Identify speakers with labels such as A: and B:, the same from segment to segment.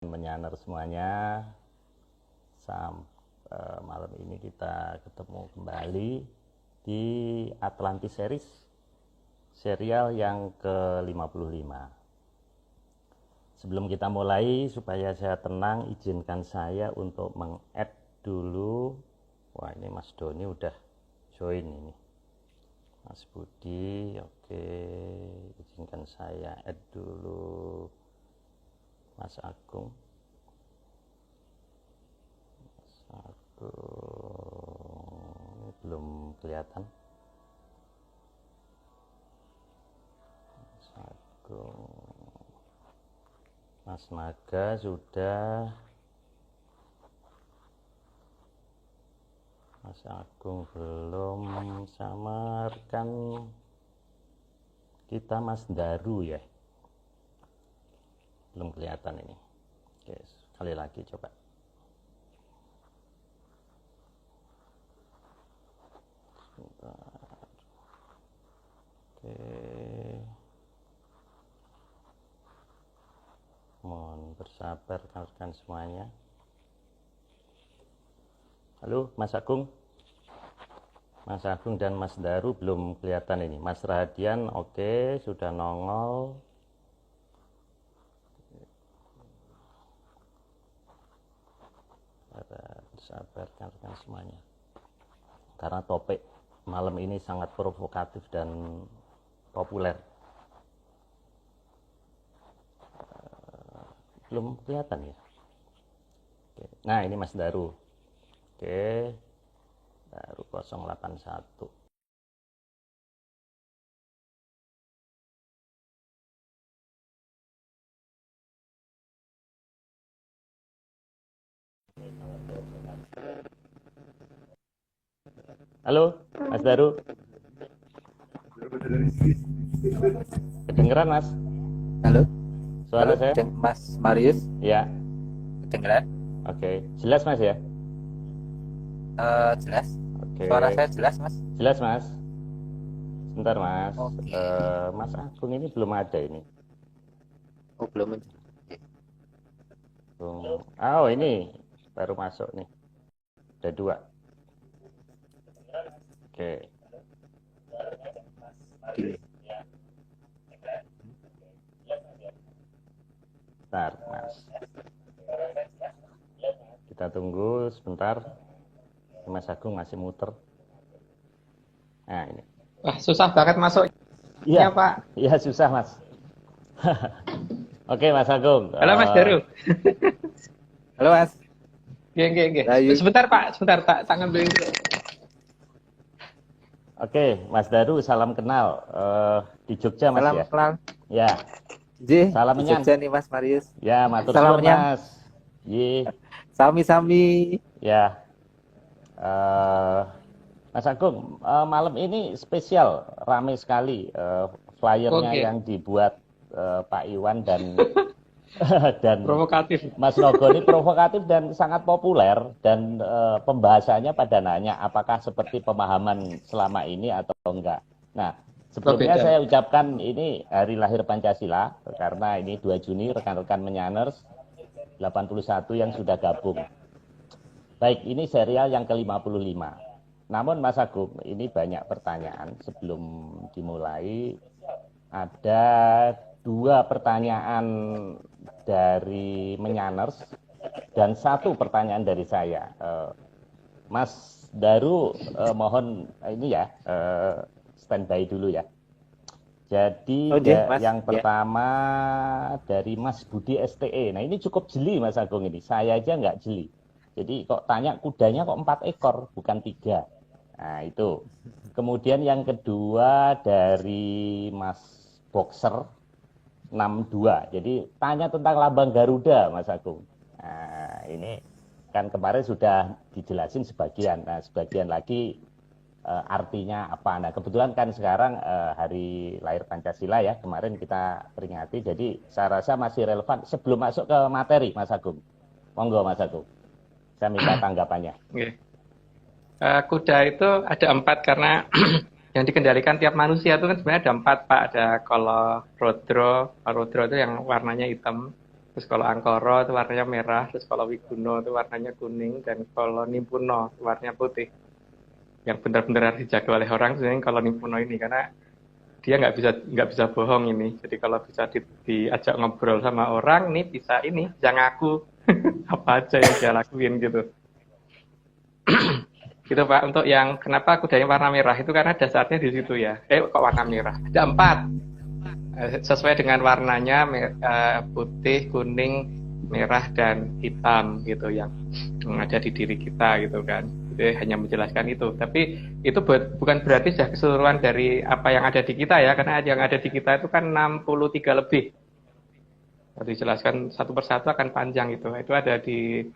A: Menyaner semuanya. Malam ini kita ketemu kembali di Atlantis Series, serial yang ke-55. Sebelum kita mulai, supaya saya tenang, izinkan saya untuk meng-add dulu. Wah, ini Mas Doni udah join ini. Mas Budi, oke, izinkan saya add dulu Mas Agung. Agung belum kelihatan. Mas Agung, Mas Naga sudah. Mas Agung belum, sama rekan kita Mas Daru ya, belum kelihatan ini. Oke, sekali lagi coba. Sebentar. Oke, mohon bersabar rekan-rekan semuanya. Halo Mas Agung. Mas Agung dan Mas Daru belum kelihatan ini. Mas Rahadian oke, sudah nongol. Bersabar rekan-rekan semuanya, karena topik malam ini sangat provokatif dan populer. Belum kelihatan ya. Oke. Nah, ini Mas Daru. Oke, Daru 081. Halo Mas Daru, kedengeran Mas?
B: Halo,
A: Suara saya?
B: Mas Marius.
A: Ya.
B: Kedengeran?
A: Oke, jelas Mas ya?
B: Jelas.
A: Oke.
B: Suara saya jelas, Mas?
A: Jelas Mas. Sebentar Mas.
B: Oke.
A: Mas Agung ini belum ada ini.
B: Oh, belum.
A: Oh, ini baru masuk nih. Ada 2. Oke. Bentar Mas, kita tunggu sebentar. Mas Agung masih muter. Nah ini.
C: Wah, susah banget masuk.
A: Iya
C: Pak.
A: Iya, susah Mas. Oke Mas Agung.
C: Halo Mas Daru.
B: Halo Mas.
C: Nggih. Sebentar Pak, tak ngambilin dulu.
A: Oke, Mas Daru, salam kenal di Jogja Mas.
B: Salam
A: ya.
B: kenal.
A: Ya.
B: Salam menyan. Jogja nih Mas Marius.
A: Ya, matur suwun Mas. Ye.
B: Sami-sami.
A: Ya. Mas Agung, malam ini spesial, ramai sekali flyernya yang dibuat Pak Iwan dan
C: provokatif.
A: Mas Nogo ini provokatif dan sangat populer, dan pembahasannya pada nanya apakah seperti pemahaman selama ini atau enggak. Nah, sebelumnya saya ucapkan ini hari lahir Pancasila, karena ini 2 Juni rekan-rekan Menyaners 81 yang sudah gabung. Baik, ini serial yang ke-55. Namun Mas Agung, ini banyak pertanyaan sebelum dimulai. Ada 2 pertanyaan dari Menyaners dan 1 pertanyaan dari saya. Mas Daru, mohon ini ya, standby dulu ya. Jadi yang pertama dari Mas Budi STE. Nah, ini cukup jeli Mas Agung ini. Saya aja nggak jeli. Jadi kok tanya kudanya kok 4 ekor bukan 3. Nah, itu. Kemudian yang kedua dari Mas Boxer 62. Jadi tanya tentang lambang Garuda Mas Agung. Nah, ini kan kemarin sudah dijelasin sebagian. Nah, sebagian lagi artinya apa. Nah, kebetulan kan sekarang hari lahir Pancasila ya, kemarin kita peringati. Jadi saya rasa masih relevan sebelum masuk ke materi Mas Agung. Monggo Mas Agung, saya minta tanggapannya.
C: Kuda itu ada 4 karena yang dikendalikan tiap manusia itu kan sebenarnya ada 4 Pak. Ada Kala Rodro itu yang warnanya hitam. Terus kalau Angkoro itu warnanya merah, terus kalau Wiguno itu warnanya kuning, dan kalau Nimpuno itu warnanya putih. Yang benar-benar harus dijaga oleh orang sebenarnya kalau Nimpuno ini, karena dia nggak bisa bohong ini. Jadi kalau bisa diajak ngobrol sama orang, nih bisa ngaku apa aja yang dia lakuin gitu. Gitu Pak. Untuk yang kenapa kudanya warna merah itu karena dasarnya di situ ya. Kok warna merah? Ada 4. Sesuai dengan warnanya putih, kuning, merah, dan hitam gitu yang ada di diri kita gitu kan. Jadi hanya menjelaskan itu. Tapi itu bukan berarti sudah keseluruhan dari apa yang ada di kita ya, karena yang ada di kita itu kan 63 lebih. Kalau dijelaskan satu persatu akan panjang itu. Itu ada di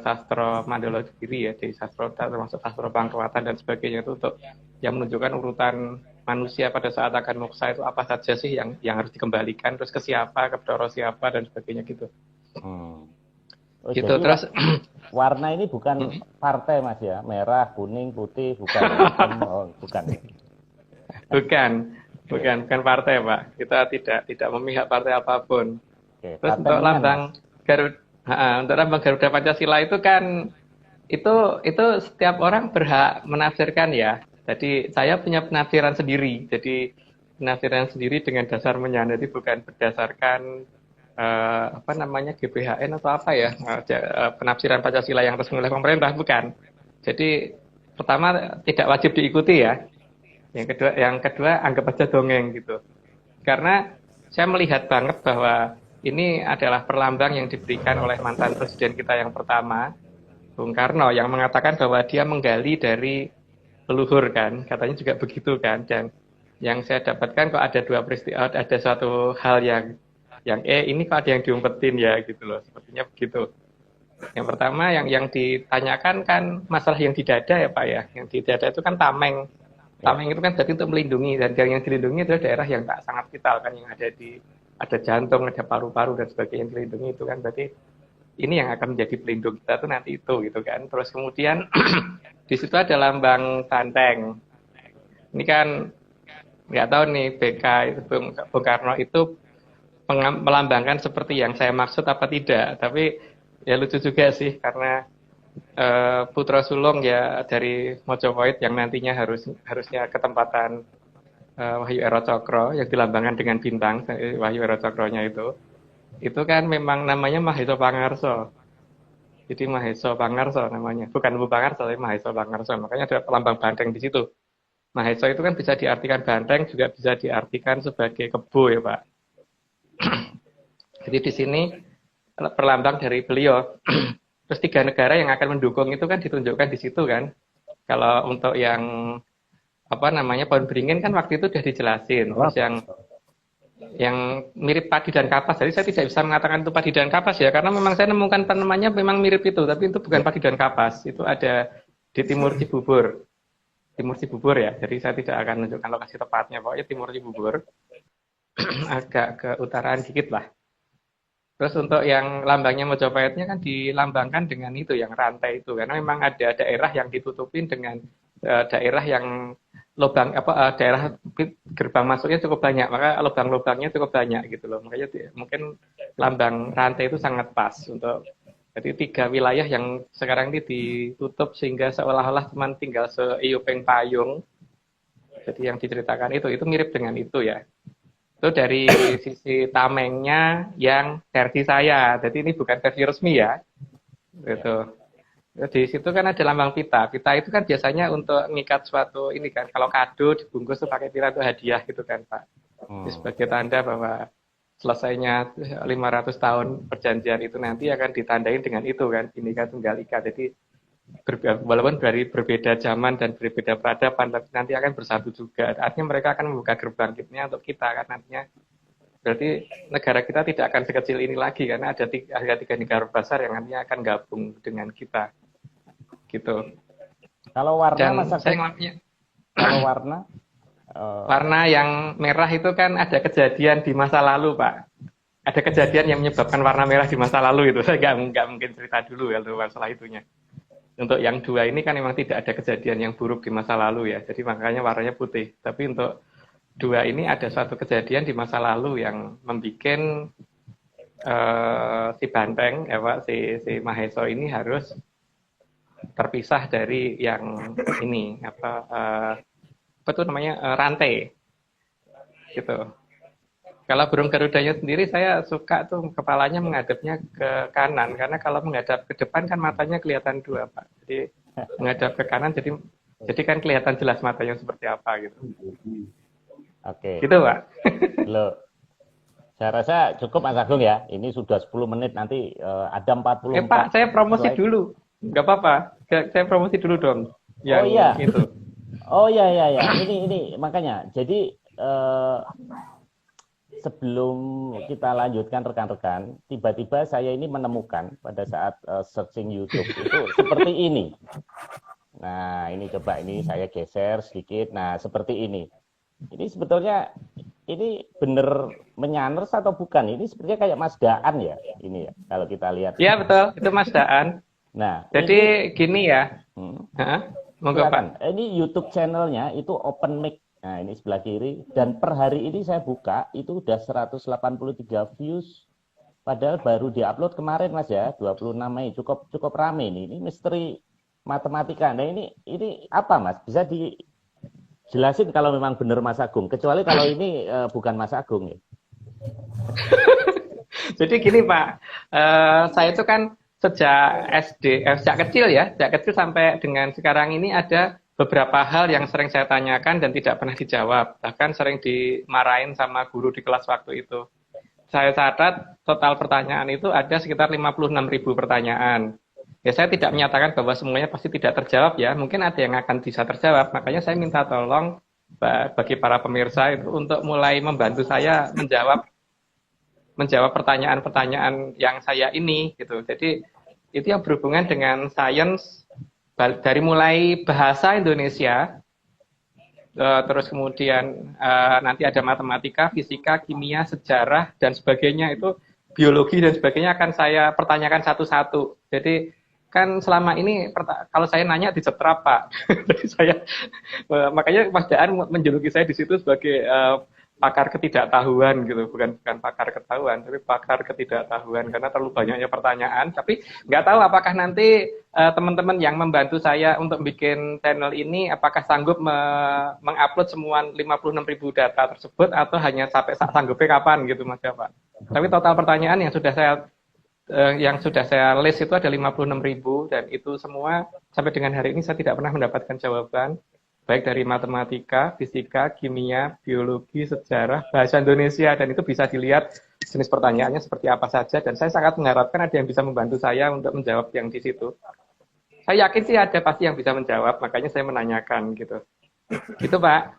C: sastra Mandala sendiri ya, di sastra termasuk sastra Bangkewatan dan sebagainya itu untuk yang menunjukkan urutan manusia pada saat akan moksa itu apa saja sih yang harus dikembalikan, terus ke siapa, ke Doro siapa dan sebagainya gitu.
A: Oh,
C: gitu
A: jadi
C: terus
A: warna ini bukan partai Mas ya, merah, kuning, putih, bukan bukan partai Pak. Kita tidak memihak partai apapun. Oke, terus untuk lambang Garuda Pancasila itu kan itu setiap orang berhak menafsirkan ya. Jadi saya punya penafsiran sendiri. Jadi penafsiran sendiri dengan dasar jadi bukan berdasarkan GBHN atau apa ya, penafsiran Pancasila yang resmi oleh pemerintah, bukan. Jadi pertama tidak wajib diikuti ya. Yang kedua anggap aja dongeng gitu. Karena saya melihat banget bahwa ini adalah perlambang yang diberikan oleh mantan presiden kita yang pertama, Bung Karno, yang mengatakan bahwa dia menggali dari leluhur kan, katanya juga begitu kan. Dan yang saya dapatkan kok ada ada suatu hal yang ini kok ada yang diumpetin ya gitu loh, sepertinya begitu. Yang pertama yang ditanyakan kan masalah yang di dada ya Pak ya. Yang di dada itu kan tameng. Tameng itu kan berarti untuk melindungi, dan yang dilindungi adalah daerah yang tak sangat vital kan, yang ada jantung, ada paru-paru dan sebagainya yang dilindungi itu kan, berarti ini yang akan menjadi pelindung kita tuh nanti itu gitu kan. Terus kemudian di situ ada lambang banteng. Ini kan nggak tahu nih BK itu Bung Karno itu melambangkan seperti yang saya maksud apa tidak, tapi ya lucu juga sih karena putra sulung ya dari Mojopahit yang nantinya harusnya ketempatan Wahyu Ero Cokro yang dilambangkan dengan bintang Wahyu Ero Cokronya itu kan memang namanya Maheso Pangarso. Jadi Maheso Pangarso namanya, bukan Bu Pangarso tapi Maheso Pangarso. Makanya ada lambang banteng di situ. Maheso itu kan bisa diartikan banteng, juga bisa diartikan sebagai kebo ya Pak. Jadi di sini perlambang dari beliau. Terus 3 negara yang akan mendukung itu kan ditunjukkan di situ kan. Kalau untuk yang pohon beringin kan waktu itu sudah dijelasin. Terus yang mirip padi dan kapas. Jadi saya tidak bisa mengatakan itu padi dan kapas ya, karena memang saya nemukan tanamannya memang mirip itu, tapi itu bukan padi dan kapas. Itu ada di Timur Cibubur ya. Jadi saya tidak akan menunjukkan lokasi tepatnya, pokoknya Timur Cibubur. Agak ke utaraan dikit lah. Terus untuk yang lambangnya Mojopahitnya kan dilambangkan dengan itu, yang rantai itu, karena memang ada daerah yang ditutupin dengan daerah yang daerah gerbang masuknya cukup banyak, maka lubang-lubangnya cukup banyak gitu loh. Makanya mungkin lambang rantai itu sangat pas untuk jadi 3 wilayah yang sekarang ini ditutup sehingga seolah-olah cuma tinggal seiupeng payung. Jadi yang diceritakan itu mirip dengan itu ya. Itu dari sisi tamengnya yang versi saya. Jadi ini bukan versi resmi ya. Gitu. Di situ kan ada lambang pita. Pita itu kan biasanya untuk mengikat suatu ini kan. Kalau kado dibungkus tuh pakai pita itu hadiah gitu kan Pak. Sebagai tanda bahwa selesainya 500 tahun perjanjian itu nanti akan ditandai dengan itu kan. Bhinneka Tunggal Ika. Jadi walaupun dari berbeda zaman dan berbeda peradaban, tapi nanti akan bersatu juga. Artinya mereka akan membuka gerbang untuk kita kan nantinya. Berarti negara kita tidak akan sekecil ini lagi karena ada 3 negara besar yang nantinya akan gabung dengan kita. Gitu. Kalau warna
C: dan kalau warna yang merah itu kan ada kejadian di masa lalu Pak. Ada kejadian yang menyebabkan warna merah di masa lalu itu. Saya nggak mungkin cerita dulu ya masalah itunya. Untuk yang 2 ini kan memang tidak ada kejadian yang buruk di masa lalu ya. Jadi makanya warnanya putih. Tapi untuk 2 ini ada suatu kejadian di masa lalu yang membuat si Banteng, ya Pak, si Maheso ini harus terpisah dari yang ini apa itu namanya rantai, gitu. Kalau burung Garudanya sendiri saya suka tuh kepalanya menghadapnya ke kanan, karena kalau menghadap ke depan kan matanya kelihatan dua Pak. Jadi menghadap ke kanan jadi kan kelihatan jelas matanya seperti apa gitu.
A: Oke.
C: Gitu Pak.
A: Loh, saya rasa cukup Mas Agung ya. Ini sudah 10 menit, nanti ada 40.
C: Pak, saya promosi dulu. Nggak apa-apa. Saya promosi dulu dong.
A: Oh iya.
C: Itu.
A: Oh iya. Ini makanya. Jadi sebelum kita lanjutkan rekan-rekan, tiba-tiba saya ini menemukan pada saat searching YouTube itu seperti ini. Nah, ini coba ini saya geser sedikit. Nah, seperti ini. Ini sebetulnya ini bener menyanners atau bukan? Ini sepertinya kayak Mas Daan ya, ini ya kalau kita lihat.
C: Iya betul, itu Mas Daan.
A: Nah,
C: jadi gini ya. Monggo Pak.
A: Ini YouTube channelnya itu open mic. Nah, ini sebelah kiri. Dan per hari ini saya buka, itu udah 183 views. Padahal baru diupload kemarin, Mas ya, 26 Mei. Cukup rame ini. Ini misteri matematika. Nah, ini apa, Mas? Bisa dijelasin kalau memang benar Mas Agung. Kecuali kalau ini bukan Mas Agung ya.
C: Jadi gini, Pak. Saya itu kan sejak kecil ya. Sejak kecil sampai dengan sekarang ini ada beberapa hal yang sering saya tanyakan dan tidak pernah dijawab. Bahkan sering dimarahin sama guru di kelas waktu itu. Saya catat total pertanyaan itu ada sekitar 56.000 pertanyaan. Ya saya tidak menyatakan bahwa semuanya pasti tidak terjawab ya. Mungkin ada yang akan bisa terjawab. Makanya saya minta tolong bagi para pemirsa itu untuk mulai membantu saya menjawab pertanyaan-pertanyaan yang saya ini gitu. Jadi itu yang berhubungan dengan sains, dari mulai bahasa Indonesia, terus kemudian nanti ada matematika, fisika, kimia, sejarah, dan sebagainya, itu biologi dan sebagainya akan saya pertanyakan satu-satu. Jadi kan selama ini kalau saya nanya dicetrap Pak. Jadi makanya Mas Daan menjuluki saya di situ sebagai pakar ketidaktahuan gitu, bukan pakar ketahuan, tapi pakar ketidaktahuan karena terlalu banyaknya pertanyaan. Tapi nggak tahu apakah nanti teman-teman yang membantu saya untuk bikin channel ini apakah sanggup mengupload semua 56.000 data tersebut atau hanya sampai sanggupnya kapan gitu Mas Pak. Tapi total pertanyaan yang sudah saya list itu ada 56.000 dan itu semua sampai dengan hari ini saya tidak pernah mendapatkan jawaban. Baik dari matematika, fisika, kimia, biologi, sejarah, bahasa Indonesia, dan itu bisa dilihat jenis pertanyaannya seperti apa saja, dan saya sangat mengharapkan ada yang bisa membantu saya untuk menjawab yang di situ. Saya yakin sih ada pasti yang bisa menjawab, makanya saya menanyakan gitu. Gitu Pak.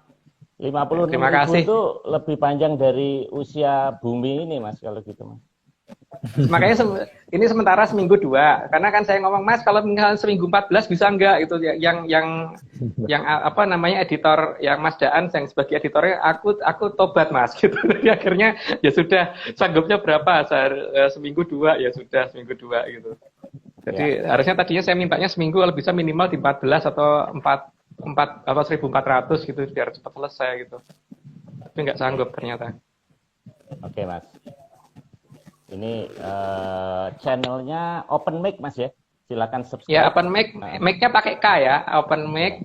A: 56.000 itu lebih panjang dari usia bumi ini Mas, kalau gitu Mas.
C: Makanya ini sementara seminggu 2, karena kan saya ngomong Mas kalau misalnya seminggu 14 bisa enggak itu yang apa namanya editor yang Mas Daan yang sebagai editornya aku tobat Mas gitu. Jadi akhirnya ya sudah sanggupnya berapa seminggu 2 ya sudah seminggu 2 gitu. Jadi harusnya tadinya saya mintanya seminggu kalau bisa minimal di 14 atau 4 atau 1.400 gitu biar cepat selesai gitu. Tapi nggak sanggup ternyata.
A: Oke Mas. Ini channelnya Open Mic Mas ya, silakan subscribe.
C: Ya Open Mic, mic-nya pakai K ya, Open Mic.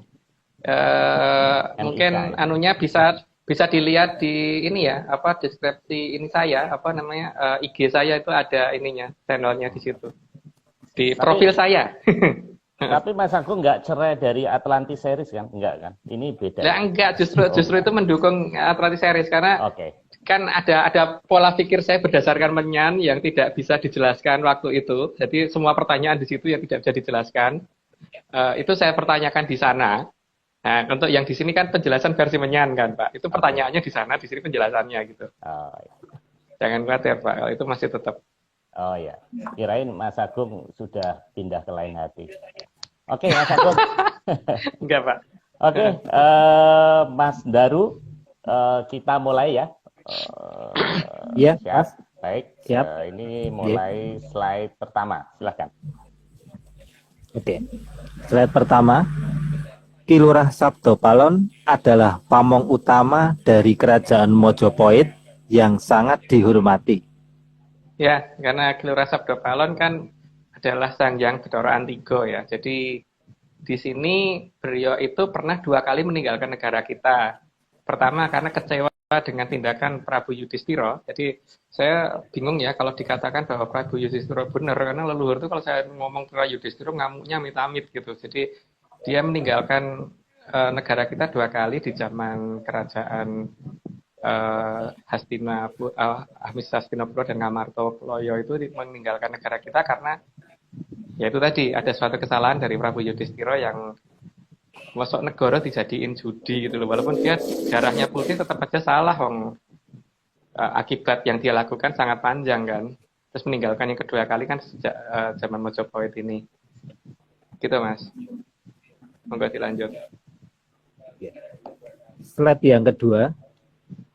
C: Mungkin anunya bisa dilihat di ini ya, apa deskripsi ini saya, apa namanya IG saya itu ada ininya, channelnya di situ, di profil saya.
A: Tapi Mas Agung nggak cerai dari Atlantis Series kan? Enggak kan? Ini beda.
C: Ya enggak, justru itu mendukung Atlantis Series karena kan ada pola pikir saya berdasarkan menyan yang tidak bisa dijelaskan waktu itu. Jadi semua pertanyaan di situ yang tidak bisa dijelaskan. Itu saya pertanyakan di sana. Nah, untuk yang di sini kan penjelasan versi menyan kan, Pak. Itu pertanyaannya di sana, di sini penjelasannya gitu. Jangan khawatir, Pak. Kalau itu masih tetap.
A: Oh ya, kirain Mas Agung sudah pindah ke lain hati. Oke, Mas Agung.
C: Enggak, Pak.
A: Oke, Mas Daru, kita mulai ya.
B: Iya,
A: Mas. Baik.
B: Siap.
A: Ini mulai slide pertama. Silakan.
B: Oke. Slide pertama. Ki Lurah Sabdo Palon adalah pamong utama dari Kerajaan Mojopahit yang sangat dihormati.
C: Ya, karena Kilurah Sabdo Palon kan adalah Sangjang Bathara Antiga ya. Jadi di sini beliau itu pernah 2 kali meninggalkan negara kita. Pertama karena kecewa dengan tindakan Prabu Yudhistira. Jadi saya bingung ya kalau dikatakan bahwa Prabu Yudhistira benar, karena leluhur itu kalau saya ngomong ke Yudhistira ngamuknya amit-amit gitu. Jadi dia meninggalkan negara kita 2 kali di zaman kerajaan Hastinapura dan Ngamartapura itu meninggalkan negara kita karena ya itu tadi ada suatu kesalahan dari Prabu Yudhistira yang masuk negara dijadiin judi gitu loh, walaupun dia darahnya putih tetap aja salah wong. Akibat yang dia lakukan sangat panjang kan, terus meninggalkan yang kedua kali kan sejak zaman Mojopahit ini gitu Mas. Monggo dilanjut.
B: Slide yang kedua,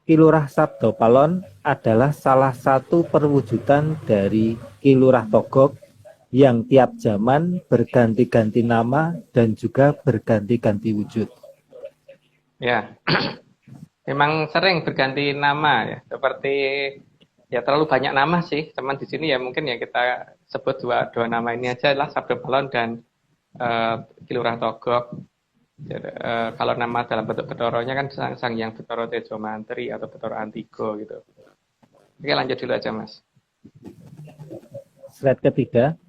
B: Kilurah Sabdo Palon adalah salah satu perwujudan dari Kilurah Togog yang tiap zaman berganti-ganti nama dan juga berganti-ganti wujud.
C: Ya, memang sering berganti nama ya, seperti ya terlalu banyak nama sih, cuman di sini ya mungkin ya kita sebut dua nama ini aja lah, Sabdo Palon dan Kilurah Togog. Jadi, kalau nama dalam bentuk Bathara-nya kan Sangjang Bathara Tejo Mantri atau Bathara Antiga gitu. Oke, lanjut dulu aja Mas.
B: Slide ketiga,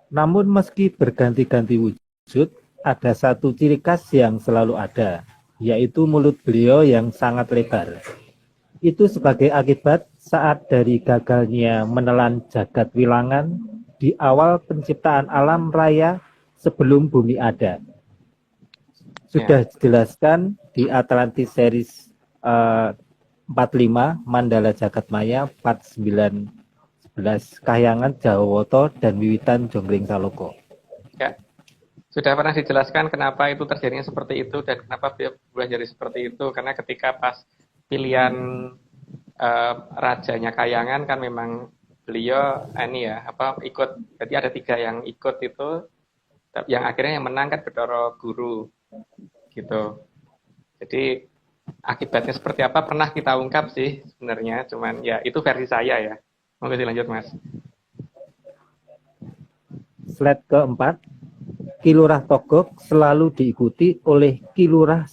B: namun meski berganti-ganti wujud, ada satu ciri khas yang selalu ada, yaitu mulut beliau yang sangat lebar. Itu sebagai akibat saat dari gagalnya menelan jagat wilangan di awal penciptaan alam raya sebelum bumi ada. Sudah dijelaskan di Atlantis series 45, Mandala Jagat Maya 4911, Kahyangan Jawawoto dan Wiwitan Jonggring Saloko.
C: Ya, sudah pernah dijelaskan kenapa itu terjadinya seperti itu dan kenapa berubah jadi seperti itu. Karena ketika pas pilihan rajanya Kahyangan kan memang beliau ikut. Jadi ada 3 yang ikut itu, yang akhirnya yang menang kan Bathara Guru gitu. Jadi akibatnya seperti apa pernah kita ungkap sih sebenarnya, cuman ya itu versi saya ya. Monggo dilanjut Mas.
B: Slide keempat, Kilurah Togog selalu diikuti oleh Kilurah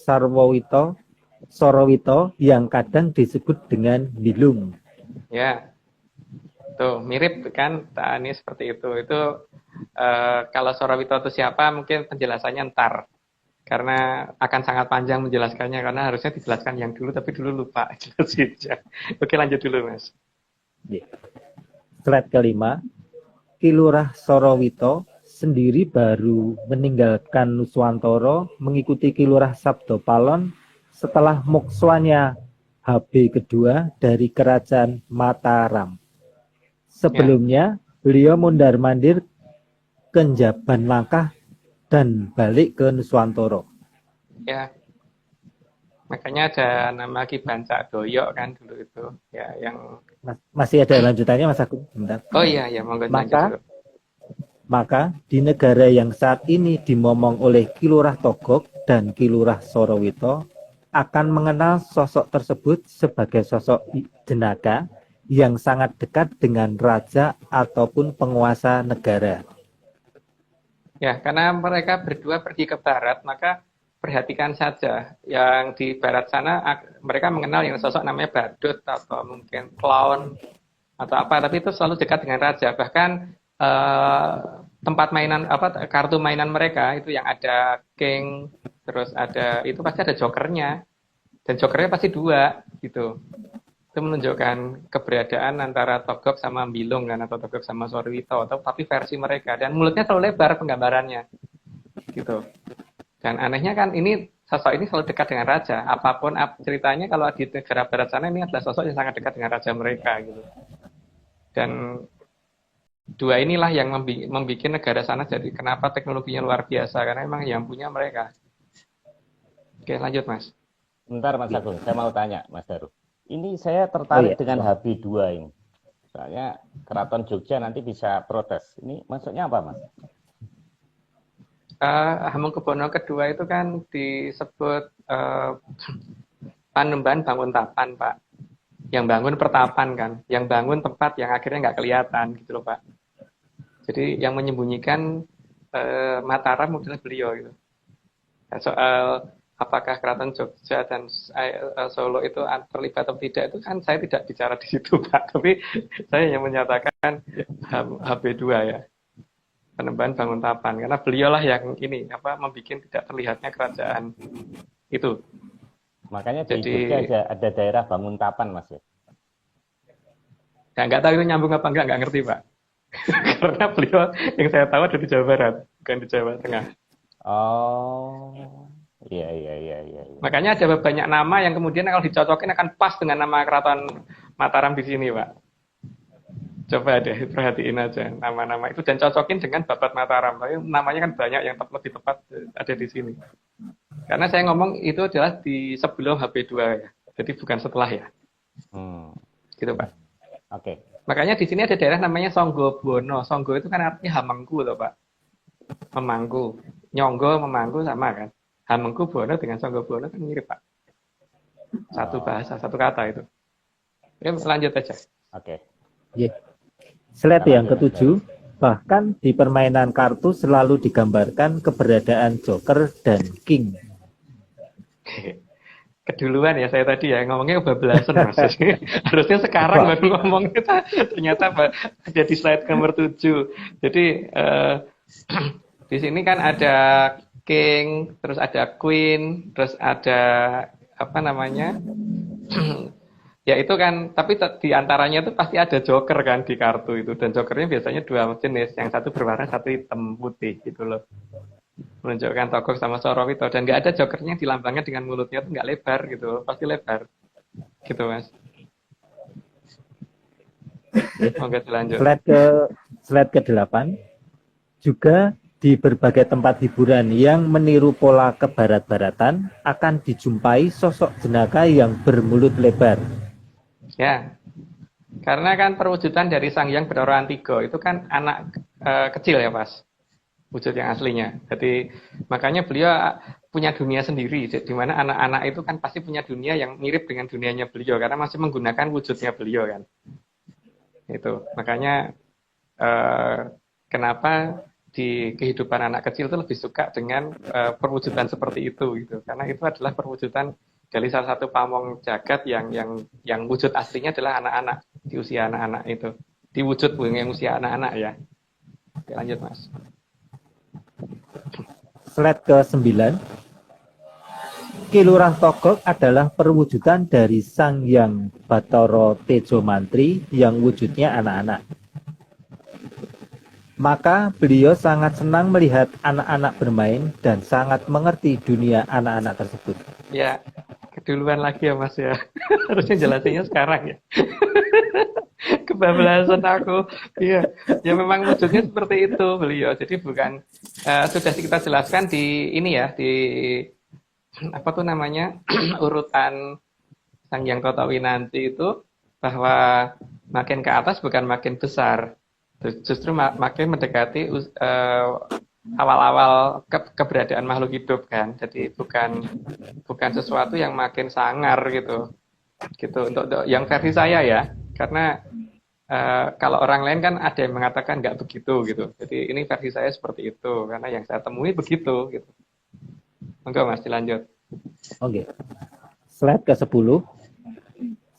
B: Sorowito yang kadang disebut dengan Milung.
C: Ya, tuh mirip kan ini seperti itu. Itu kalau Sorowito itu siapa mungkin penjelasannya ntar. Karena akan sangat panjang menjelaskannya, karena harusnya dijelaskan yang dulu, tapi dulu lupa. Oke, lanjut dulu, Mas.
B: Slide kelima, Kilurah Sorowito sendiri baru meninggalkan Nuswantara mengikuti Kilurah Sabdo Palon setelah mokswanya HB kedua dari Kerajaan Mataram. Sebelumnya, beliau mondar-mandir ke Njaban Langkah dan balik ke Nuswantara.
C: Ya, makanya ada nama Ki Bancak Doyok kan dulu itu, ya yang
B: masih ada lanjutannya Mas Agung. Bentar.
C: Oh iya, monggo lanjut.
B: Maka di negara yang saat ini dimomong oleh Kilurah Togog dan Kilurah Sorowito akan mengenal sosok tersebut sebagai sosok jenaka yang sangat dekat dengan raja ataupun penguasa negara.
C: Ya, karena mereka berdua pergi ke barat, maka perhatikan saja yang di barat sana mereka mengenal yang sosok namanya badut atau mungkin clown atau apa, tapi itu selalu dekat dengan raja. Bahkan tempat mainan kartu mainan mereka itu yang ada king, terus ada itu pasti ada jokernya, dan jokernya pasti 2 gitu. Itu menunjukkan keberadaan antara Togog sama Milung kan, atau Togog sama Sorowito, tapi versi mereka, dan mulutnya terlalu lebar penggambarannya gitu. Dan anehnya kan ini sosok ini selalu dekat dengan raja, apapun ceritanya kalau di negara barat sana ini adalah sosok yang sangat dekat dengan raja mereka gitu. Dan 2 inilah yang membuat negara sana jadi kenapa teknologinya luar biasa, karena memang yang punya mereka. Oke, lanjut Mas.
A: Bentar Mas Agung, saya mau tanya Mas Daru. Ini saya tertarik dengan HB2 ini. Soalnya Keraton Jogja nanti bisa protes. Ini maksudnya apa, Mas?
C: Hamengkubuwono kedua itu kan disebut Panembahan Banguntapan, Pak. yang bangun pertapan kan, yang bangun tempat yang akhirnya nggak kelihatan gitu loh Pak. Jadi yang menyembunyikan Mataram adalah beliau gitu. Nah, soal apakah Keraton Jogja dan Solo itu terlibat atau tidak itu kan saya tidak bicara di situ Pak, tapi saya hanya menyatakan HB2 ya, Panembahan Banguntapan, karena beliaulah yang ini membuat tidak terlihatnya kerajaan itu.
A: Makanya di Jogja ada daerah Banguntapan Mas ya.
C: Ya nggak tahu itu nyambung apa nggak ngerti Pak. Karena beliau yang saya tahu ada di Jawa Barat, bukan di Jawa Tengah.
A: Oh, iya.
C: Makanya ada banyak nama yang kemudian kalau dicocokin akan pas dengan nama Keraton Mataram di sini, Pak. Coba deh perhatiin aja nama-nama itu dan cocokin dengan Babat Mataram. Tapi namanya kan banyak yang lebih tepat ada di sini. Karena saya ngomong itu adalah di sebelum HP2 ya, jadi bukan setelah ya. Gitu Pak.
A: Oke.
C: Makanya di sini ada daerah namanya Songgobono. Songgo itu kan artinya hamengku loh Pak. Memangku. Nyonggo memangku sama kan. Hamengku Bono dengan Songgobono kan mirip Pak. Satu bahasa, satu kata itu. Ya lanjut aja.
A: Oke.
B: Yeah. Slide yang ketujuh, bahkan di permainan kartu selalu digambarkan keberadaan Joker dan King.
C: Keduluan ya saya tadi ya ngomongnya kebablasan Mas. Harusnya sekarang baru ngomong kita ternyata ada di slide nomor 7. Jadi di sini kan ada King, terus ada Queen, terus ada apa namanya? Ya itu kan, tapi di antaranya itu pasti ada Joker kan di kartu itu, dan Jokernya biasanya dua jenis, yang satu berwarna, satu hitam putih gitu loh. Menunjukkan tokoh sama Sorowito, dan nggak ada Jokernya yang dilambangkan dengan mulutnya tuh nggak lebar gitu, pasti lebar gitu Mas. Oke dilanjut.
B: Slide ke-8 juga di berbagai tempat hiburan yang meniru pola kebarat-baratan akan dijumpai sosok jenaka yang bermulut lebar.
C: Ya, karena kan perwujudan dari Sang Hyang Bathara Antiga itu kan anak kecil ya Mas, wujud yang aslinya. Jadi makanya beliau punya dunia sendiri, di mana anak-anak itu kan pasti punya dunia yang mirip dengan dunianya beliau, karena masih menggunakan wujudnya beliau kan. Itu makanya kenapa di kehidupan anak kecil itu lebih suka dengan perwujudan seperti itu gitu, karena itu adalah perwujudan dari salah satu pamong jagat yang wujud aslinya adalah anak-anak, di usia anak-anak itu, di wujud yang usia anak-anak ya. Oke, lanjut Mas.
B: Slide ke-9, Ki Lurah Togog adalah perwujudan dari Sang Hyang Bathara Tejo Mantri yang wujudnya anak-anak. Maka beliau sangat senang melihat anak-anak bermain dan sangat mengerti dunia anak-anak tersebut.
C: Ya, keduluan lagi ya Mas ya. Harusnya jelasinnya sekarang ya. Kebablasan aku. Iya, ya memang wujudnya seperti itu beliau. Jadi bukan sudah kita jelaskan di ini ya, di apa tuh namanya urutan Sang Hyang Kotawinanti itu, bahwa makin ke atas bukan makin besar. Justru makin mendekati awal-awal keberadaan makhluk hidup kan. Jadi bukan sesuatu yang makin sangar gitu. Untuk yang versi saya ya. Karena kalau orang lain kan ada yang mengatakan nggak begitu gitu. Jadi ini versi saya seperti itu karena yang saya temui begitu gitu. Enggak Mas, dilanjut.
B: Oke. Slide ke-10.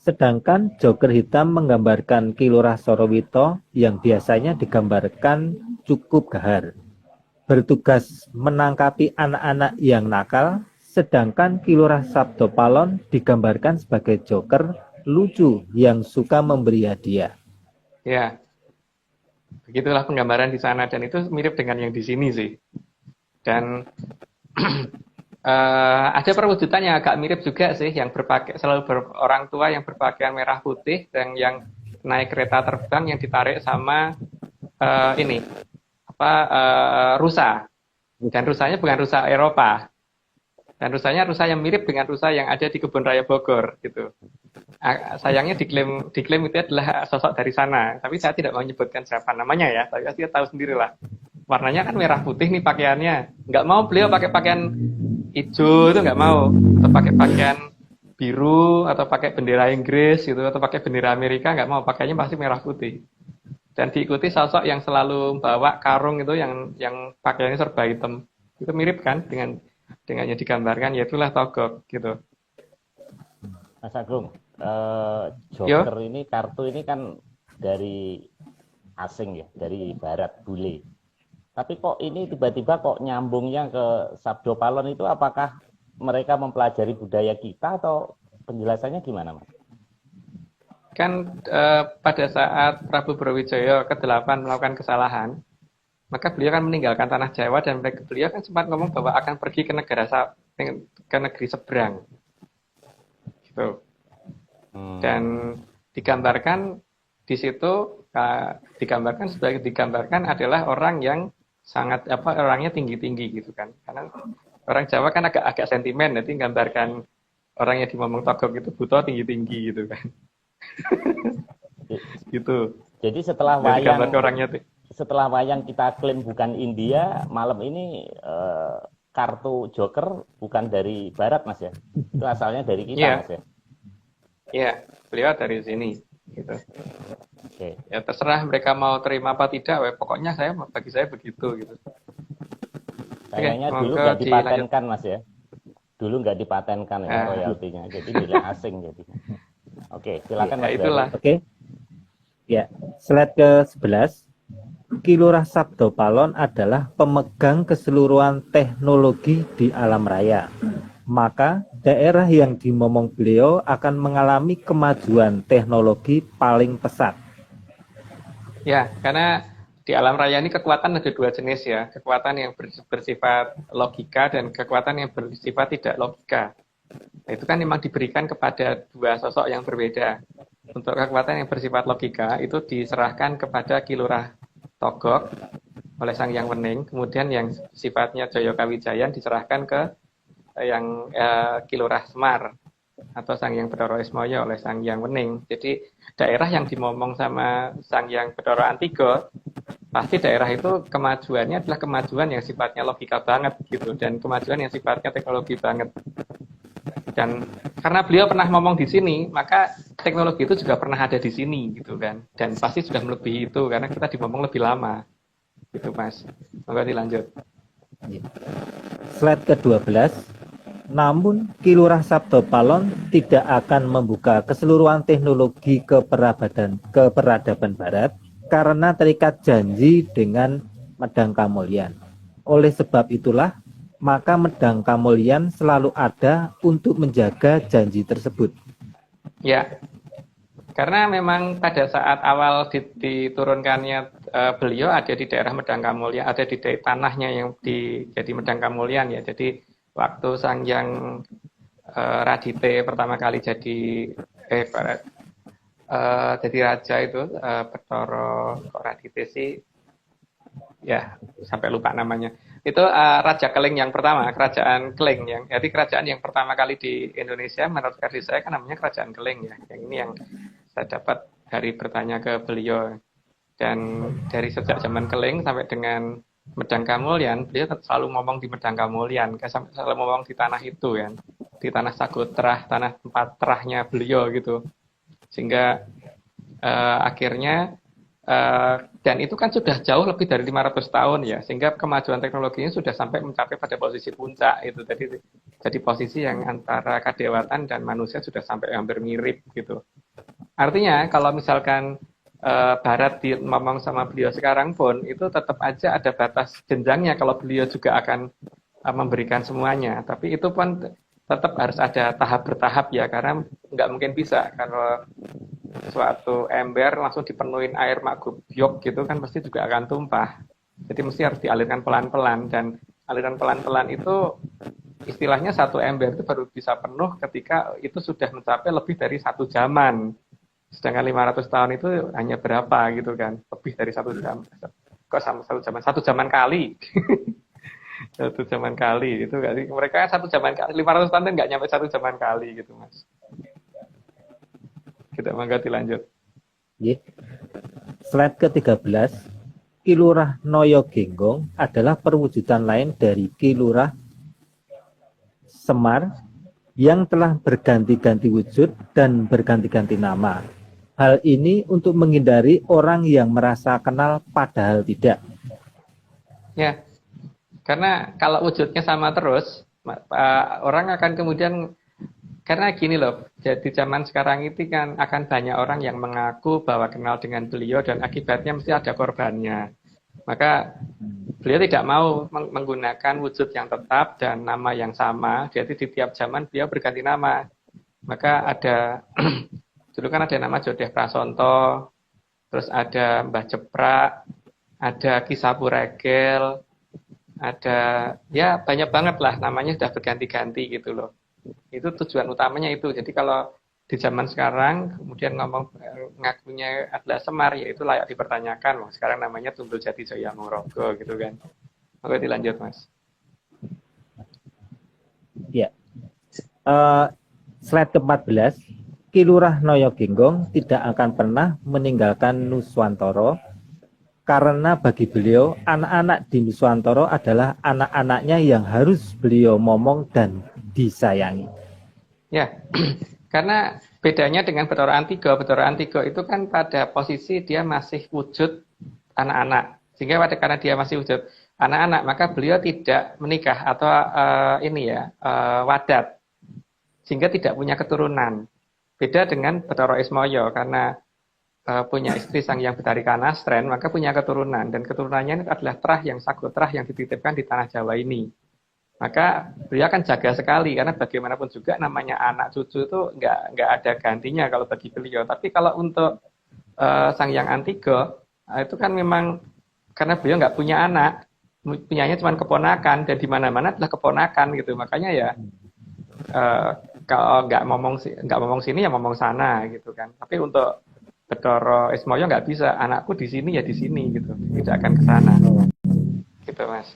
B: Sedangkan Joker hitam menggambarkan Ki Lurah Sorowito yang biasanya digambarkan cukup gahar, bertugas menangkapi anak-anak yang nakal, sedangkan Ki Lurah Sabdopalon digambarkan sebagai Joker lucu yang suka memberi hadiah.
C: Ya, begitulah penggambaran di sana, dan itu mirip dengan yang di sini sih. Dan ada perwujudan yang agak mirip juga sih, yang orang tua yang berpakaian merah putih dan yang naik kereta terbang yang ditarik sama rusa. Dan rusanya bukan rusa Eropa. Dan rusanya rusa yang mirip dengan rusa yang ada di Kebun Raya Bogor gitu. Sayangnya diklaim itu adalah sosok dari sana, tapi saya tidak mau menyebutkan siapa namanya ya, tapi pasti tahu sendirilah. Warnanya kan merah putih nih pakaiannya. Nggak mau beliau pakai pakaian hijau, itu nggak mau. Atau pakai pakaian biru atau pakai bendera Inggris gitu atau pakai bendera Amerika, nggak mau, pakainya pasti merah putih. Dan diikuti sosok yang selalu bawa karung itu yang pakaiannya serba hitam. Itu mirip kan dengan yang digambarkan, yaitulah Togog gitu.
A: Mas Agung, Joker ini, kartu ini kan dari asing ya, dari barat, bule. Tapi kok ini tiba-tiba kok nyambungnya ke Sabdo Palon itu, apakah mereka mempelajari budaya kita atau penjelasannya gimana, Mas?
C: Kan pada saat Prabu Brawijaya ke-8 melakukan kesalahan, maka beliau kan meninggalkan tanah Jawa dan beliau kan sempat ngomong bahwa akan pergi ke negeri seberang. Gitu. Dan digambarkan di situ digambarkan adalah orang yang sangat orangnya tinggi-tinggi gitu kan. Karena orang Jawa kan agak sentimen, nanti gambarkan orang yang dimomong Togog itu buta tinggi-tinggi gitu kan. Gitu.
A: Jadi setelah wayang kita klaim bukan India, malam ini kartu Joker bukan dari barat, Mas ya. Itu asalnya dari kita, Mas ya.
C: Iya, beliau dari sini gitu.
A: Oke.
C: Ya terserah mereka mau terima apa tidak, pokoknya bagi saya begitu gitu.
A: Kayaknya dulu nggak dipatenkan, Mas ya. Dulu nggak dipatenkan ya royaltinya, jadi milik asing jadi. Oke, silakan Mas.
C: Itulah.
B: Oke. Ya, slide ke-11. Ki Lurah Sabdo Palon adalah pemegang keseluruhan teknologi di alam raya. Maka daerah yang dimomong beliau akan mengalami kemajuan teknologi paling pesat.
C: Ya, karena di alam raya ini kekuatan ada dua jenis ya, kekuatan yang bersifat logika dan kekuatan yang bersifat tidak logika. Nah, itu kan memang diberikan kepada dua sosok yang berbeda. Untuk kekuatan yang bersifat logika itu diserahkan kepada Ki Lurah Togog oleh Sang Hyang Wening, kemudian yang sifatnya Jaya Kawijayan diserahkan ke yang Ki Lurah Semar atau Sang Hyang Bathara Ismaya oleh Sang Hyang Wening. Jadi daerah yang dimomong sama Sang Hyang Bathara Antiga, pasti daerah itu kemajuannya adalah kemajuan yang sifatnya logika banget gitu, dan kemajuan yang sifatnya teknologi banget. Dan karena beliau pernah ngomong di sini, maka teknologi itu juga pernah ada di sini gitu kan, dan pasti sudah melebihi itu karena kita dimomong lebih lama gitu, Mas. Monggo dilanjut.
B: Slide ke-12. Namun Ki Lurah Sabdo Palon tidak akan membuka keseluruhan teknologi keperadaban barat karena terikat janji dengan Medang Kamulyan. Oleh sebab itulah, maka Medang Kamulyan selalu ada untuk menjaga janji tersebut.
C: Ya, karena memang pada saat awal diturunkannya beliau ada di daerah Medang Kamulyan, ada di tanahnya yang jadi Medang Kamulyan ya. Jadi waktu Sang Hyang Radite pertama kali jadi raja itu, Bathara Radite sih, ya sampai lupa namanya. Itu Raja Keling yang pertama, Kerajaan Keling jadi kerajaan yang pertama kali di Indonesia menurut versi saya kan namanya Kerajaan Keling ya. Yang ini yang saya dapat dari bertanya ke beliau. Dan dari sejak zaman Keling sampai dengan Medang Kamulyan, beliau selalu ngomong di Medang Kamulyan, selalu ngomong di tanah itu ya, di tanah Sagotrah, tanah tempat terahnya beliau gitu. Sehingga akhirnya dan itu kan sudah jauh lebih dari 500 tahun ya, sehingga kemajuan teknologinya sudah sampai mencapai pada posisi puncak itu. Jadi posisi yang antara kadewatan dan manusia sudah sampai hampir mirip gitu. Artinya kalau misalkan Barat ngomong sama beliau sekarang pun itu tetap aja ada batas jenjangnya kalau beliau juga akan memberikan semuanya. Tapi itu pun tetap harus ada tahap bertahap ya, karena nggak mungkin bisa kalau suatu ember langsung dipenuhin air mak gubyok gitu kan pasti juga akan tumpah. Jadi mesti harus dialirkan pelan-pelan, dan aliran pelan-pelan itu istilahnya satu ember itu baru bisa penuh ketika itu sudah mencapai lebih dari 1 zaman. Sedangkan 500 tahun itu hanya berapa gitu kan, lebih dari 1 jam. Kok sama 1 zaman? 1 zaman kali. 1 zaman kali itu kan, mereka 1 zaman kali, 500 tahun nggak nyampe 1 zaman kali gitu, Mas. Kita mangga dilanjut.
B: Slide ke-13. Ki Lurah Noyo Genggong adalah perwujudan lain dari Ki Lurah Semar yang telah berganti-ganti wujud dan berganti-ganti nama. Hal ini untuk menghindari orang yang merasa kenal padahal tidak.
C: Ya, karena kalau wujudnya sama terus, orang akan kemudian, karena gini loh, jadi zaman sekarang itu kan akan banyak orang yang mengaku bahwa kenal dengan beliau dan akibatnya mesti ada korbannya. Maka beliau tidak mau menggunakan wujud yang tetap dan nama yang sama, jadi di tiap zaman beliau berganti nama. Maka ada, dulu kan ada nama Jodeh Prasonto, terus ada Mbah Jeprak, ada Ki Sapu Regel, ada ya banyak banget lah, namanya sudah berganti-ganti gitu loh. Itu tujuan utamanya itu. Jadi kalau di zaman sekarang kemudian ngomong ngakunya adalah Semar, ya itu layak dipertanyakan. Sekarang namanya Tunggul Jati Jaya Mongrogo gitu kan. Oke, dilanjut Mas.
B: Ya. Slide ke-14, Ki Lurah Noyo Genggong tidak akan pernah meninggalkan Nuswantoro karena bagi beliau anak-anak di Nuswantoro adalah anak-anaknya yang harus beliau momong dan disayangi.
C: Ya, karena bedanya dengan Bathara Antiga itu kan pada posisi dia masih wujud anak-anak. Sehingga karena dia masih wujud anak-anak, maka beliau tidak menikah atau wadat. Sehingga tidak punya keturunan. Beda dengan Bathara Ismaya, karena punya istri Sanghyang Betari Kanastren, maka punya keturunan. Dan keturunannya ini adalah terah yang sagotrah yang dititipkan di tanah Jawa ini. Maka beliau akan jaga sekali, karena bagaimanapun juga namanya anak cucu itu nggak ada gantinya kalau bagi beliau. Tapi kalau untuk Sanghyang Antiga, itu kan memang karena beliau nggak punya anak, punyanya cuma keponakan, dan di mana-mana adalah keponakan gitu. Makanya ya kalau nggak ngomong sini ya ngomong sana gitu kan. Tapi untuk Bathara Ismaya nggak bisa, anakku di sini ya di sini gitu, tidak akan ke sana. Gitu Mas.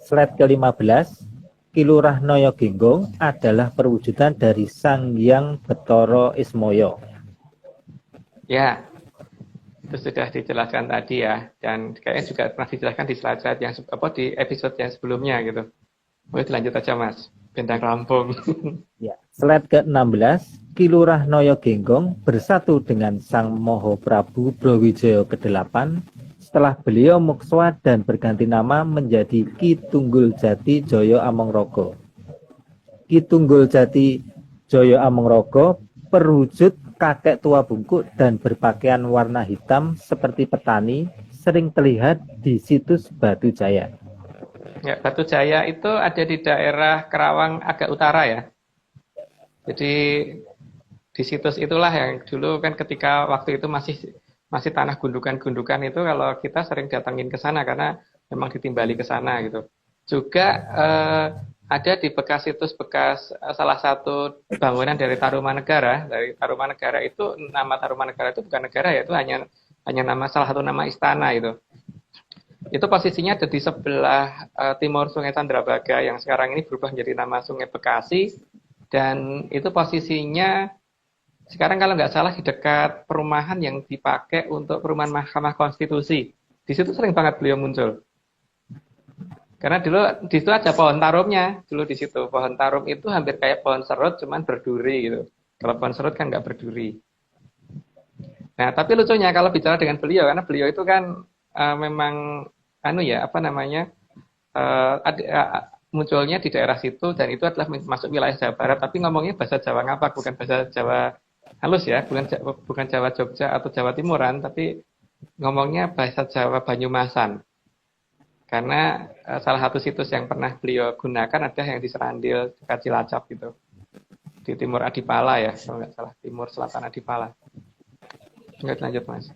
B: Slide ke-15, Ki Lurah Noyo Genggong adalah perwujudan dari Sang Hyang Bathara Ismaya.
C: Ya, itu sudah dijelaskan tadi ya, dan kayaknya juga pernah dijelaskan di slide-slide yang di episode yang sebelumnya gitu. Boleh dilanjut aja Mas, Bintang Lampung.
B: Ya, slide ke-16, Ki Lurah Noyo Genggong bersatu dengan Sang Moho Prabu Brawijaya ke-8 setelah beliau mukswa dan berganti nama menjadi Ki Tunggul Jati Jaya Amongrogo. Ki Tunggul Jati Jaya Amongrogo perwujud kakek tua bungkuk dan berpakaian warna hitam seperti petani, sering terlihat di situs Batu Jaya.
C: Ya, Batu Jaya itu ada di daerah Kerawang agak utara ya. Jadi di situs itulah yang dulu kan ketika waktu itu masih tanah gundukan-gundukan itu, kalau kita sering datangin ke sana karena memang ditimbali ke sana gitu. Juga ada di bekas situs bekas salah satu bangunan dari Tarumanegara. Dari Tarumanegara itu, nama Tarumanegara itu bukan negara ya, itu hanya nama salah satu nama istana itu. Itu posisinya ada di sebelah timur Sungai Candrabaga yang sekarang ini berubah menjadi nama Sungai Bekasi, dan itu posisinya sekarang kalau nggak salah di dekat perumahan yang dipakai untuk perumahan Mahkamah Konstitusi. Di situ sering banget beliau muncul. Karena dulu di situ ada pohon tarumnya. Dulu di situ pohon tarum itu hampir kayak pohon serut, cuman berduri gitu. Kalau pohon serut kan nggak berduri. Nah, tapi lucunya kalau bicara dengan beliau, karena beliau itu kan memang munculnya di daerah situ, dan itu adalah masuk wilayah Jawa Barat. Tapi ngomongnya bahasa Jawa Ngapak, bukan bahasa Jawa halus ya, bukan Jawa Jogja atau Jawa Timuran, tapi ngomongnya bahasa Jawa Banyumasan. Karena salah satu situs yang pernah beliau gunakan ada yang di Serandil, dekat Cilacap gitu. Di timur Adipala ya, kalau nggak salah, timur selatan Adipala. Nggak, lanjut Mas.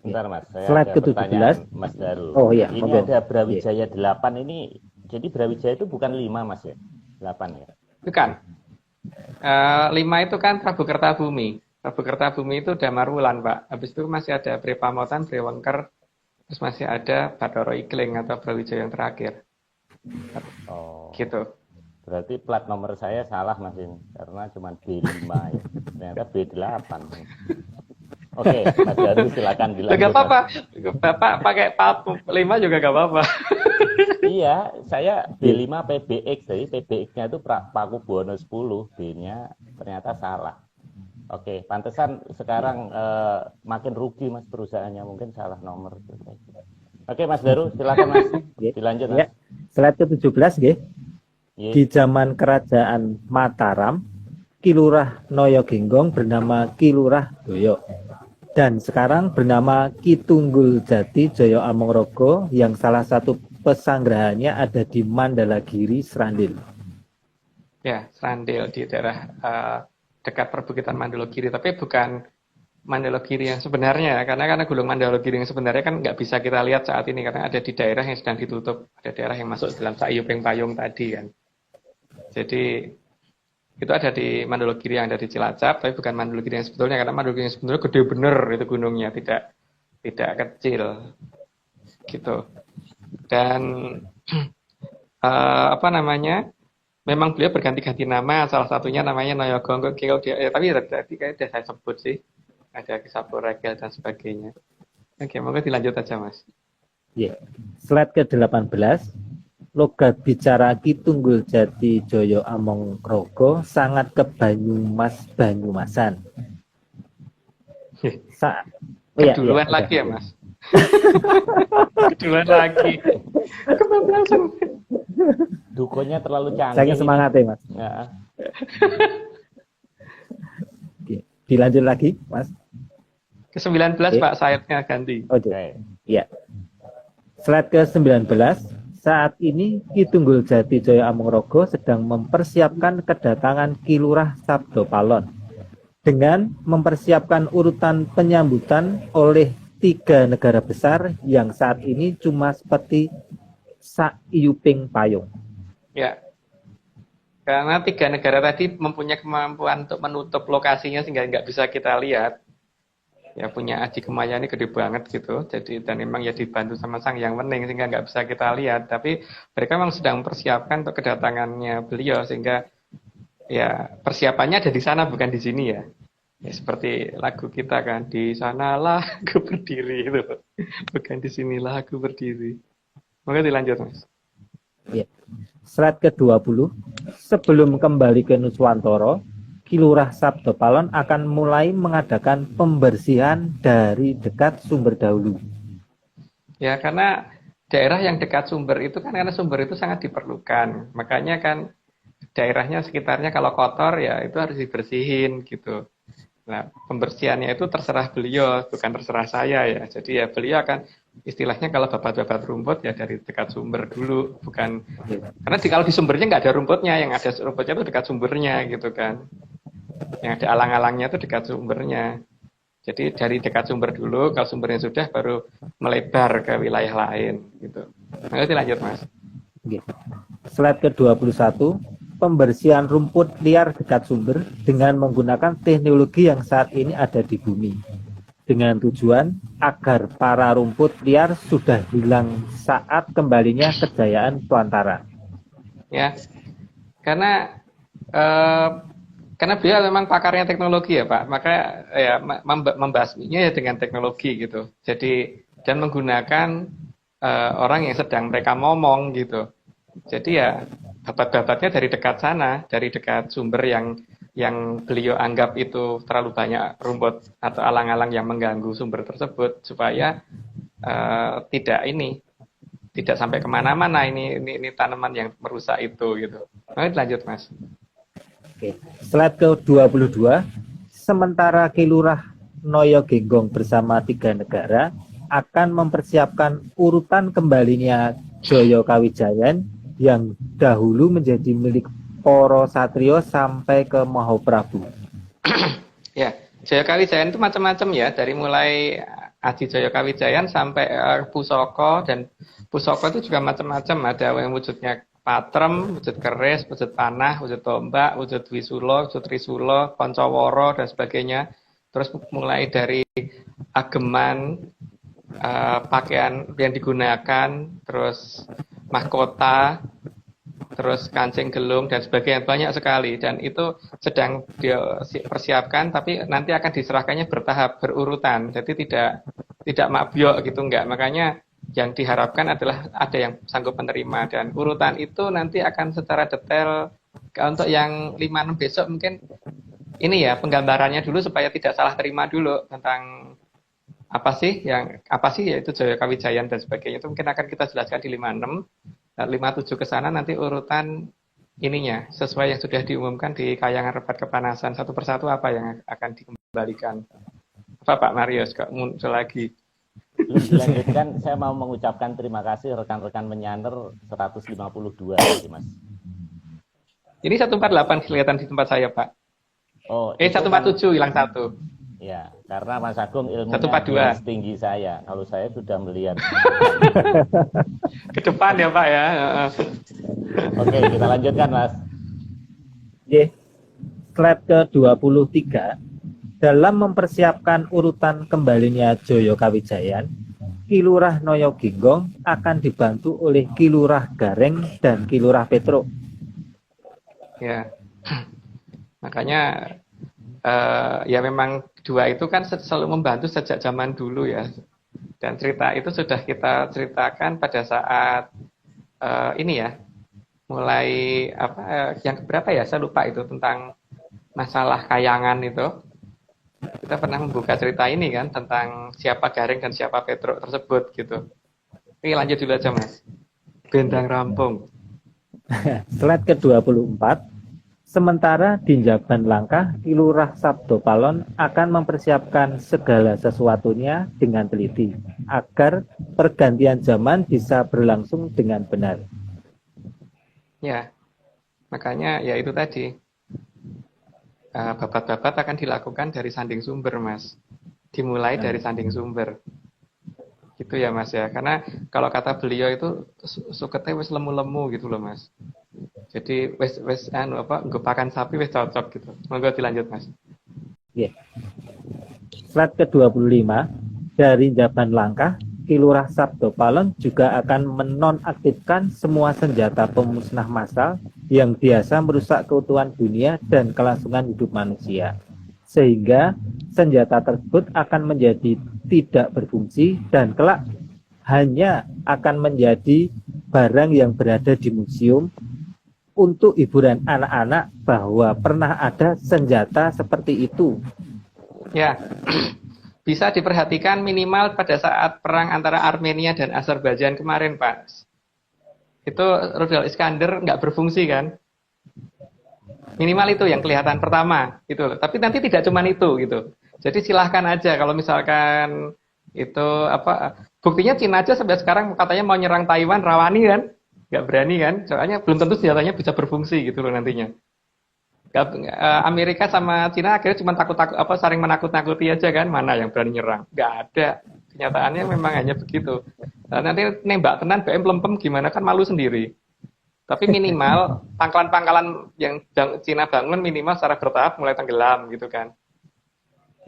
A: Bentar Mas, saya
B: Slide
A: ada
B: ke-17.
A: pertanyaan Mas Darul.
B: Oh iya,
A: ini ada Brawijaya 8 ini, jadi Brawijaya itu bukan 5 Mas ya? 8 ya?
C: Bukan. 5 itu kan Prabu Kertabumi. Prabu Kertabumi itu Damarwulan, Pak. Habis itu masih ada Brepamotan, Brewengker, terus masih ada Bathara Ikling atau Brawijaya yang terakhir.
A: Oh.
C: Gitu.
A: Berarti plat nomor saya salah Mas ini, karena cuma B5 ya. Ternyata B8. Oke, Mas Darul silakan dilanjut.
C: Gak apa-apa. Bapak pakai plat 5 juga gak apa-apa.
A: Iya, saya B5 PBX, jadi PBX-nya itu Pakubuwono 10, B-nya ternyata salah. Oke, pantesan sekarang makin rugi Mas perusahaannya, mungkin salah nomor. Oke Mas Daru, silakan Mas, dilanjut Mas.
B: Ya. Slide ke-17 nggih.
A: Iya.
B: Di zaman kerajaan Mataram, Kilurah Noyo Genggong bernama Kilurah Doyo. Dan sekarang bernama Kitunggul Jati Joyo Amongrogo yang salah satu pesanggrahannya ada di Mandalagiri, Srandil.
C: Ya, Srandil di daerah dekat perbukitan Mandalagiri, tapi bukan Mandalagiri yang sebenarnya, karena Gunung Mandalagiri yang sebenarnya kan nggak bisa kita lihat saat ini karena ada di daerah yang sedang ditutup, ada daerah yang masuk dalam Saiyupeng Payung tadi kan. Jadi itu ada di Mandalagiri yang ada di Cilacap, tapi bukan Mandalagiri yang sebetulnya, karena Mandalagiri yang sebetulnya gede bener itu gunungnya, tidak kecil gitu. Dan memang beliau berganti-ganti nama, salah satunya namanya Noyo Genggong, tapi tadi kayak udah saya sebut sih, ada Kisabo Regel dan sebagainya. Oke, monggo dilanjut aja Mas.
B: Yeah. Slide ke-18. Logat bicara Kitunggul Jati Joyo Amongrogo sangat ke Banyumasan.
C: Keduluan lagi ya Mas. Keduluan lagi. Kebablasan.
A: Dukonya terlalu canggih.
B: Saya semangat ya Mas.
A: Ya.
B: Dilanjut lagi Mas.
C: Ke-19 Pak, sayapnya ganti.
B: Oke. Ya. Slide ke-19. Saat ini Kitunggul Jati Joyo Amongrogo sedang mempersiapkan kedatangan Kilurah Sabdo Palon dengan mempersiapkan urutan penyambutan oleh 3 negara besar yang saat ini cuma seperti Saiyupeng Payung.
C: Ya, karena 3 negara tadi mempunyai kemampuan untuk menutup lokasinya sehingga nggak bisa kita lihat. Ya punya Aji Kemaya ini gede banget gitu, jadi dan memang ya dibantu sama Sang Yang Wening sehingga nggak bisa kita lihat, tapi mereka memang sedang mempersiapkan untuk kedatangannya beliau sehingga ya persiapannya ada di sana bukan di sini ya. Ya seperti lagu kita kan, di sanalah aku berdiri itu, bukan di sinilah aku berdiri. Maka dilanjut Mas.
B: Ya. Slide ke-20. Sebelum kembali ke Nuswantoro, Kilurah Sabdo Palon akan mulai mengadakan pembersihan dari dekat sumber dahulu.
C: Ya, karena daerah yang dekat sumber itu kan karena sumber itu sangat diperlukan. Makanya kan daerahnya sekitarnya kalau kotor ya itu harus dibersihin gitu. Nah, pembersihannya itu terserah beliau, bukan terserah saya ya. Jadi ya beliau akan istilahnya kalau babat-babat rumput ya dari dekat sumber dulu, bukan karena kalau di sumbernya nggak ada rumputnya, yang ada rumputnya itu dekat sumbernya gitu kan. Yang ada alang-alangnya itu dekat sumbernya. Jadi dari dekat sumber dulu, kalau sumbernya sudah baru melebar ke wilayah lain gitu. Nanti lanjut Mas.
B: Slide ke-21. Pembersihan rumput liar dekat sumber dengan menggunakan teknologi yang saat ini ada di bumi. Dengan tujuan agar para rumput liar sudah hilang saat kembalinya kejayaan Tuantara.
C: Ya, karena beliau memang pakarnya teknologi ya Pak, maka ya membasminya ya dengan teknologi gitu. Jadi dan menggunakan orang yang sedang mereka ngomong gitu. Jadi ya babat-babatnya dari dekat sana, dari dekat sumber yang beliau anggap itu terlalu banyak rumput atau alang-alang yang mengganggu sumber tersebut supaya tidak sampai kemana-mana ini tanaman yang merusak itu gitu. Nanti lanjut Mas.
B: Oke. Slide ke-22. Sementara Kilurah Noyo Genggong bersama 3 negara akan mempersiapkan urutan kembalinya Joyo Kawijayan yang dahulu menjadi milik Poro Satrio sampai ke Mahaprabu.
C: Ya, Joyo Kawijayan itu macam-macam ya, dari mulai Aji Joyo Kawijayan sampai Pusoko, dan Pusoko itu juga macam-macam, ada yang wujudnya patrem, wujud keris, wujud panah, wujud tombak, wujud wisulo, wujud trisulo, poncoworo dan sebagainya. Terus mulai dari ageman, pakaian yang digunakan, terus mahkota, terus kancing gelung dan sebagainya, banyak sekali, dan itu sedang dipersiapkan tapi nanti akan diserahkannya bertahap, berurutan, jadi tidak mabiyok gitu, enggak. Makanya yang diharapkan adalah ada yang sanggup menerima, dan urutan itu nanti akan secara detail untuk yang 5-6 besok mungkin ini ya penggambarannya dulu supaya tidak salah terima dulu tentang apa sih yaitu Jaya Kawijayan dan sebagainya, itu mungkin akan kita jelaskan di 56. 57 ke sana nanti urutan ininya sesuai yang sudah diumumkan di Kayangan Rebat Kepanasan, satu persatu apa yang akan dikembalikan. Apa Pak Marius kok muncul lagi?
A: Belum dilanjutkan, saya mau mengucapkan terima kasih rekan-rekan menyaner 152 Mas.
C: Ini 148 kelihatan di tempat saya Pak.
A: Oh,
C: 147 hilang satu.
A: Ya, karena Mas Agung ilmunya
C: 142
A: tinggi saya. Kalau saya sudah melihat.
C: Ke depan ya Pak ya.
A: Oke, kita lanjutkan Mas.
B: Slide ke-23. Dalam mempersiapkan urutan kembalinya Jaya Kawijayan, Ki Lurah Noyo Ginggong akan dibantu oleh Ki Lurah Gareng dan Ki Lurah Petruk.
C: Ya, makanya ya memang dua itu kan selalu membantu sejak zaman dulu ya. Dan cerita itu sudah kita ceritakan pada saat ini ya, mulai yang berapa ya, saya lupa itu, tentang masalah Kayangan itu. Kita pernah membuka cerita ini kan tentang siapa Gareng dan siapa Petruk tersebut gitu. Oke, lanjut dulu aja Mas. Bendang rampung.
B: Slide ke-24. Sementara di Njaban Langkah, Ki Lurah Sabdo Palon akan mempersiapkan segala sesuatunya dengan teliti agar pergantian zaman bisa berlangsung dengan benar.
C: Ya, makanya ya itu tadi. Babat-babat akan dilakukan dari sanding sumber Mas. Dimulai dari sanding sumber. Gitu ya Mas ya. Karena kalau kata beliau itu sukete wis lemu-lemu gitu loh Mas. Jadi wis nggepakan sapi wis cocok gitu. Monggo dilanjut Mas.
B: Yeah. Slide ke-25. Dari Njaban Langkah, Ki Lurah Sabdo Palon juga akan menonaktifkan semua senjata pemusnah massal yang biasa merusak keutuhan dunia dan kelangsungan hidup manusia. Sehingga senjata tersebut akan menjadi tidak berfungsi dan kelak hanya akan menjadi barang yang berada di museum untuk hiburan anak-anak bahwa pernah ada senjata seperti itu.
C: Ya, bisa diperhatikan minimal pada saat perang antara Armenia dan Azerbaijan kemarin Pak. Itu rudal Iskander nggak berfungsi kan? Minimal itu yang kelihatan pertama gitu. Tapi nanti tidak cuma itu gitu. Jadi silahkan aja kalau misalkan itu buktinya Cina aja sampai sekarang katanya mau nyerang Taiwan, rawani kan? Nggak berani kan? Soalnya belum tentu senjatanya bisa berfungsi gitu loh nantinya. Amerika sama Cina akhirnya cuma saling menakut-nakuti aja kan, mana yang berani nyerang? Nggak ada. Kenyataannya memang hanya begitu. Nanti nembak tenan BM lempem gimana kan malu sendiri. Tapi minimal pangkalan-pangkalan yang Cina bangun minimal secara bertahap mulai tenggelam gitu kan.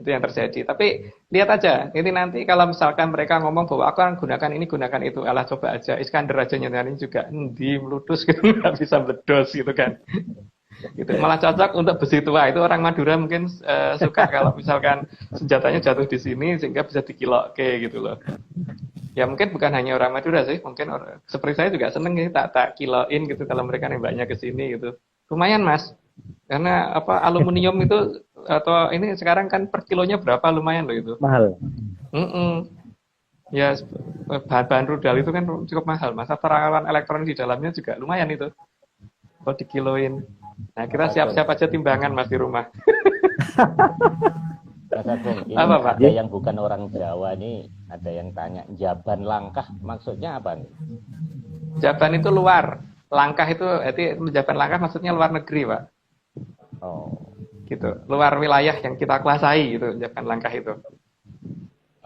C: Itu yang terjadi. Tapi lihat aja, ini nanti kalau misalkan mereka ngomong bahwa aku akan gunakan ini, gunakan itu, alah coba aja Iskandar aja nyentuhin juga di meletus gitu, nggak bisa meledos gitu kan. Gitu. Malah cocok untuk besi tua. Itu orang Madura mungkin suka kalau misalkan senjatanya jatuh di sini sehingga bisa dikiloke gitu loh. Ya mungkin bukan hanya orang Madura sih, mungkin seperti saya juga seneng nih tak kiloin gitu kalau mereka nembaknya ke sini gitu. Lumayan Mas. Karena aluminium itu atau ini sekarang kan per kilonya berapa, lumayan loh itu.
B: Mahal.
C: Ya bahan rudal itu kan cukup mahal. Masa peralatan elektronik di dalamnya juga lumayan itu. Kalau dikiloin. Nah, kita siap-siap aja timbangan Mas di rumah.
A: Mas Agung, ini
C: apa, Pak?
A: ada yang bukan orang Jawa nih, ada yang tanya, Njaban Langkah maksudnya apa nih?
C: Njaban itu luar, Langkah itu Njaban Langkah maksudnya luar negeri, Pak.
A: Oh.
C: Gitu, luar wilayah yang kita kuasai gitu, Njaban Langkah itu.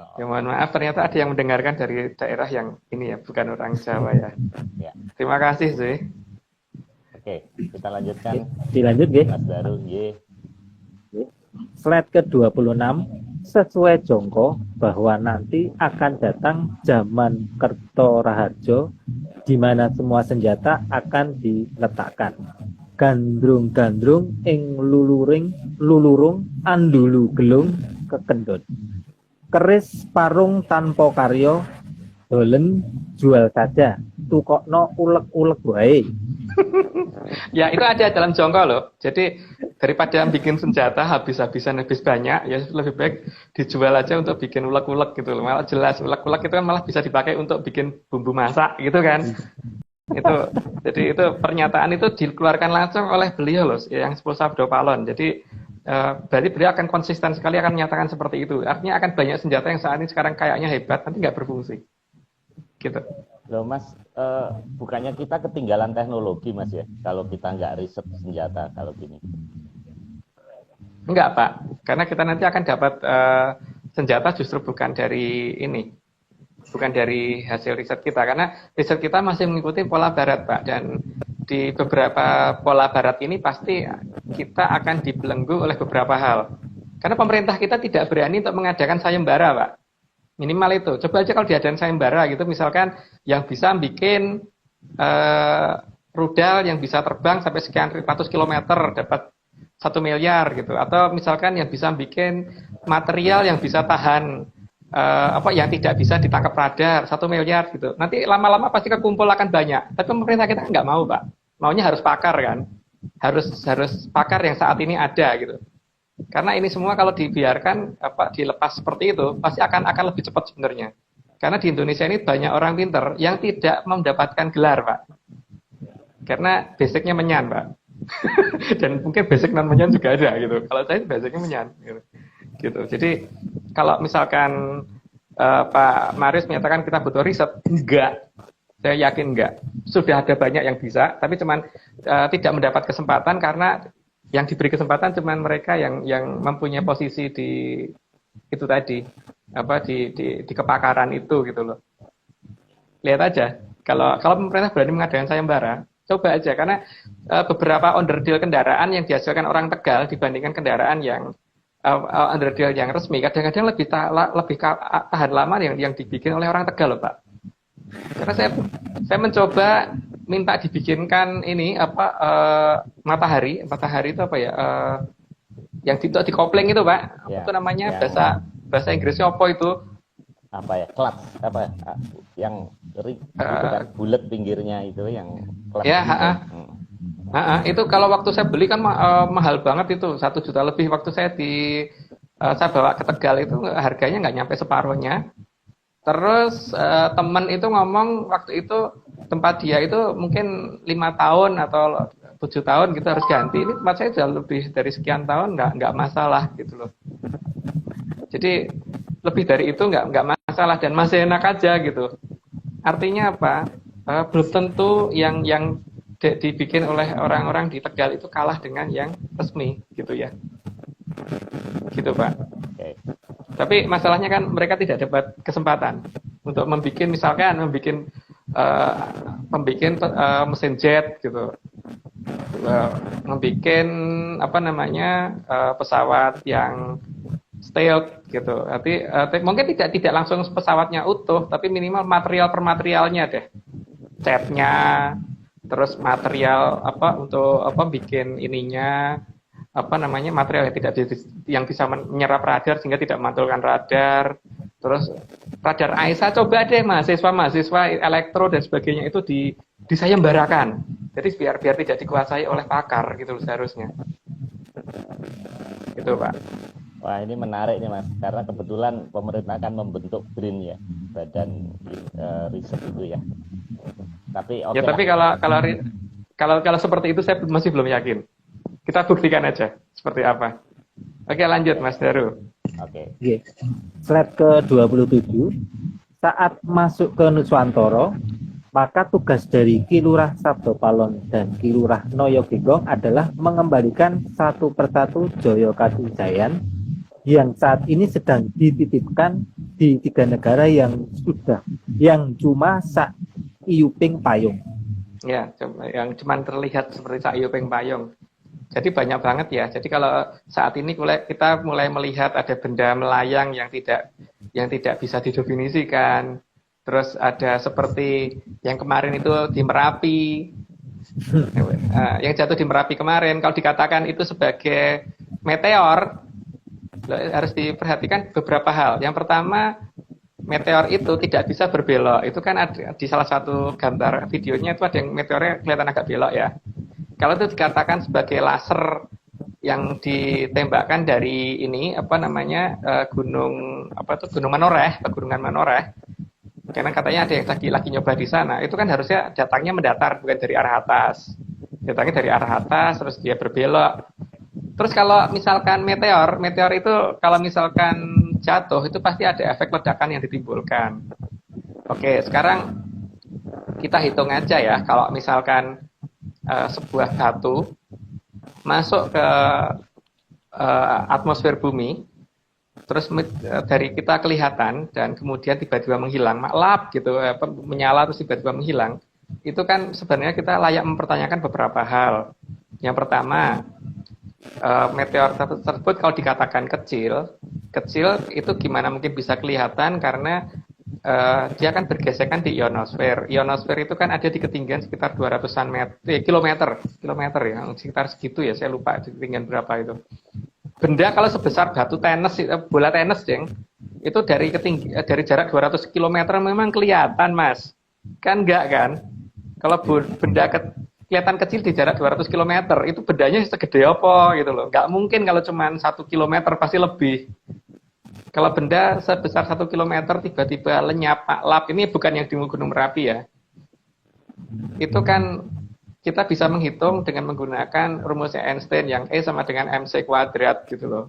C: Oh. Ya mohon maaf, ternyata ada yang mendengarkan dari daerah yang ini ya, bukan orang Jawa ya.
A: Ya.
C: Terima kasih, Zui.
A: Oke, kita lanjutkan.
B: Dilanjut, G.
A: Mas Daru, Y.
B: Slide ke-26, sesuai jongko bahwa nanti akan datang zaman Kerto Raharjo di mana semua senjata akan diletakkan. Gandrung-gandrung ing lulurung andulu gelung kekendut. Keris parung tanpa karyo dolen jual saja, tukokno ulek-ulek wae.
C: Ya itu ada dalam jongkok loh. Jadi daripada bikin senjata habis-habisan habis banyak, ya lebih baik dijual aja untuk bikin ulek-ulek gitu loh. Malah jelas ulek-ulek itu kan malah bisa dipakai untuk bikin bumbu masak gitu kan. Jadi itu pernyataan itu dikeluarkan langsung oleh beliau loh, yang 10 Sabdo Palon. Jadi berarti beliau akan konsisten sekali akan menyatakan seperti itu. Artinya akan banyak senjata yang saat ini sekarang kayaknya hebat, nanti nggak berfungsi. Gitu.
A: Loh Mas, bukannya kita ketinggalan teknologi Mas ya, kalau kita nggak riset senjata kalau gini?
C: Enggak Pak, karena kita nanti akan dapat senjata justru bukan dari ini, bukan dari hasil riset kita, karena riset kita masih mengikuti pola barat Pak, dan di beberapa pola barat ini pasti kita akan dibelenggu oleh beberapa hal. Karena pemerintah kita tidak berani untuk mengadakan sayembara Pak. Minimal itu. Coba aja kalau diadakan sayembara gitu, misalkan yang bisa bikin rudal yang bisa terbang sampai sekian ratus kilometer dapat 1 miliar gitu. Atau misalkan yang bisa bikin material yang bisa tahan yang tidak bisa ditangkap radar 1 miliar gitu. Nanti lama-lama pasti kekumpul akan banyak. Tapi pemerintah kita nggak mau Pak. Maunya harus pakar kan. Harus pakar yang saat ini ada gitu. Karena ini semua kalau dibiarkan dilepas seperti itu pasti akan lebih cepat sebenarnya. Karena di Indonesia ini banyak orang pinter yang tidak mendapatkan gelar Pak. Karena basicnya menyan Pak. Dan mungkin basic non menyan juga ada gitu. Kalau saya basicnya menyan gitu. Jadi kalau misalkan Pak Marius menyatakan kita butuh riset, enggak. Saya yakin enggak. Sudah ada banyak yang bisa, tapi cuman tidak mendapat kesempatan karena yang diberi kesempatan cuma mereka yang mempunyai posisi di itu tadi di kepakaran itu gitu loh. Lihat aja kalau pemerintah berani mengadakan sayembara, coba aja karena beberapa onderdil kendaraan yang dihasilkan orang Tegal dibandingkan kendaraan yang onderdil yang resmi kadang-kadang lebih tahan lama yang dibikin oleh orang Tegal loh Pak. Karena saya mencoba minta dibikinkan ini matahari itu apa ya yang di kopling itu Pak
A: ya,
C: itu namanya
A: ya.
C: bahasa Inggrisnya apa itu
A: apa ya clutch yang itu kan bulat pinggirnya itu yang clutch
C: ya
A: gitu.
C: Itu kalau waktu saya beli kan mahal banget itu 1 juta lebih waktu saya bawa ke Tegal itu harganya nggak nyampe separuhnya. Terus teman itu ngomong waktu itu tempat dia itu mungkin 5 tahun atau 7 tahun gitu harus ganti. Ini tempat saya sudah lebih dari sekian tahun nggak masalah gitu loh. Jadi lebih dari itu nggak masalah dan masih enak aja gitu. Artinya apa? Belum tentu yang dibikin oleh orang-orang di Tegal itu kalah dengan yang resmi gitu ya. Gitu Pak.
A: Okay.
C: Tapi masalahnya kan mereka tidak dapat kesempatan untuk membuat mesin jet gitu, membuat pesawat yang stealth gitu. Mungkin tidak langsung pesawatnya utuh, tapi minimal material per materialnya deh, catnya, terus material untuk bikin ininya. Material yang bisa menyerap radar sehingga tidak memantulkan radar. Terus radar AESA coba deh mahasiswa elektro dan sebagainya itu disayembarakan. Jadi biar tidak dikuasai oleh pakar gitu seharusnya. Gitu Pak.
A: Wah ini menarik nih Mas, karena kebetulan pemerintah akan membentuk BRIN ya, Badan Riset itu ya. Tapi
C: ya tapi kalau seperti itu saya masih belum yakin. Kita buktikan aja seperti apa. Oke lanjut Mas Daru.
A: Oke.
B: Slide ke-27. Saat masuk ke Nuswantoro, maka tugas dari Ki Lurah Sabdo Palon dan Ki Lurah Noyogegong adalah mengembalikan satu persatu Joyo Katujayan yang saat ini sedang dititipkan di 3 negara yang cuma sak iuping payung.
C: Ya, yang cuma terlihat seperti sak iuping payung. Jadi banyak banget ya. Jadi kalau saat ini kita mulai melihat ada benda melayang yang tidak bisa didefinisikan. Terus ada seperti yang kemarin itu di Merapi, yang jatuh di Merapi kemarin. Kalau dikatakan itu sebagai meteor, harus diperhatikan beberapa hal. Yang pertama, meteor itu tidak bisa berbelok. Itu kan ada di salah satu gambar videonya itu ada yang meteornya kelihatan agak belok ya. Kalau itu dikatakan sebagai laser yang ditembakkan dari ini gunung Menoreh, pegunungan Menoreh. Karena katanya ada yang lagi nyoba di sana. Itu kan harusnya datangnya mendatar bukan dari arah atas. Datangnya dari arah atas terus dia berbelok. Terus kalau misalkan meteor itu kalau misalkan jatuh itu pasti ada efek ledakan yang ditimbulkan. Oke, sekarang kita hitung aja ya, kalau misalkan sebuah batu masuk ke atmosfer bumi, terus dari kita kelihatan dan kemudian tiba-tiba menghilang, maklap gitu, menyala terus tiba-tiba menghilang, itu kan sebenarnya kita layak mempertanyakan beberapa hal. Yang pertama, meteor tersebut kalau dikatakan kecil itu gimana mungkin bisa kelihatan karena dia kan bergesekan di ionosfer. Ionosfer itu kan ada di ketinggian sekitar 200-an kilometer ya, sekitar segitu ya, saya lupa di ketinggian berapa itu. Benda kalau sebesar batu tenis, bola tenis, Jeng, itu dari jarak 200 km memang kelihatan, Mas. Kan enggak kan? Kalau benda kelihatan kecil di jarak 200 km, itu bendanya segede apa gitu loh. Nggak mungkin kalau cuma 1 km, pasti lebih. Kalau benda sebesar 1 km tiba-tiba lenyap, maklap, ini bukan yang di Gunung Merapi ya. Itu kan kita bisa menghitung dengan menggunakan rumusnya Einstein yang E sama dengan MC kuadrat gitu loh.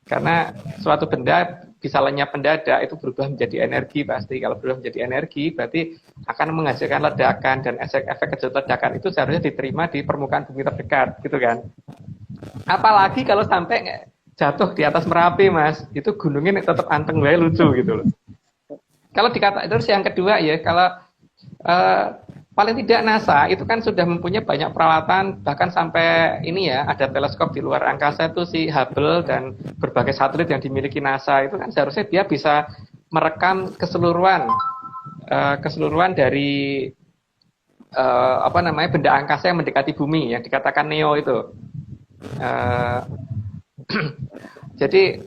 C: Karena suatu benda bisa lenyap mendadak itu berubah menjadi energi pasti. Kalau berubah menjadi energi berarti akan menghasilkan ledakan dan efek kejut ledakan itu seharusnya diterima di permukaan bumi terdekat gitu kan. Apalagi kalau sampai jatuh di atas Merapi, Mas, itu gunungnya tetap anteng wae lucu gitu loh. Kalau dikata terus yang kedua ya, kalau paling tidak NASA itu kan sudah mempunyai banyak peralatan, bahkan sampai ini ya, ada teleskop di luar angkasa itu si Hubble dan berbagai satelit yang dimiliki NASA itu kan seharusnya dia bisa merekam keseluruhan dari benda angkasa yang mendekati bumi yang dikatakan NEO itu. Jadi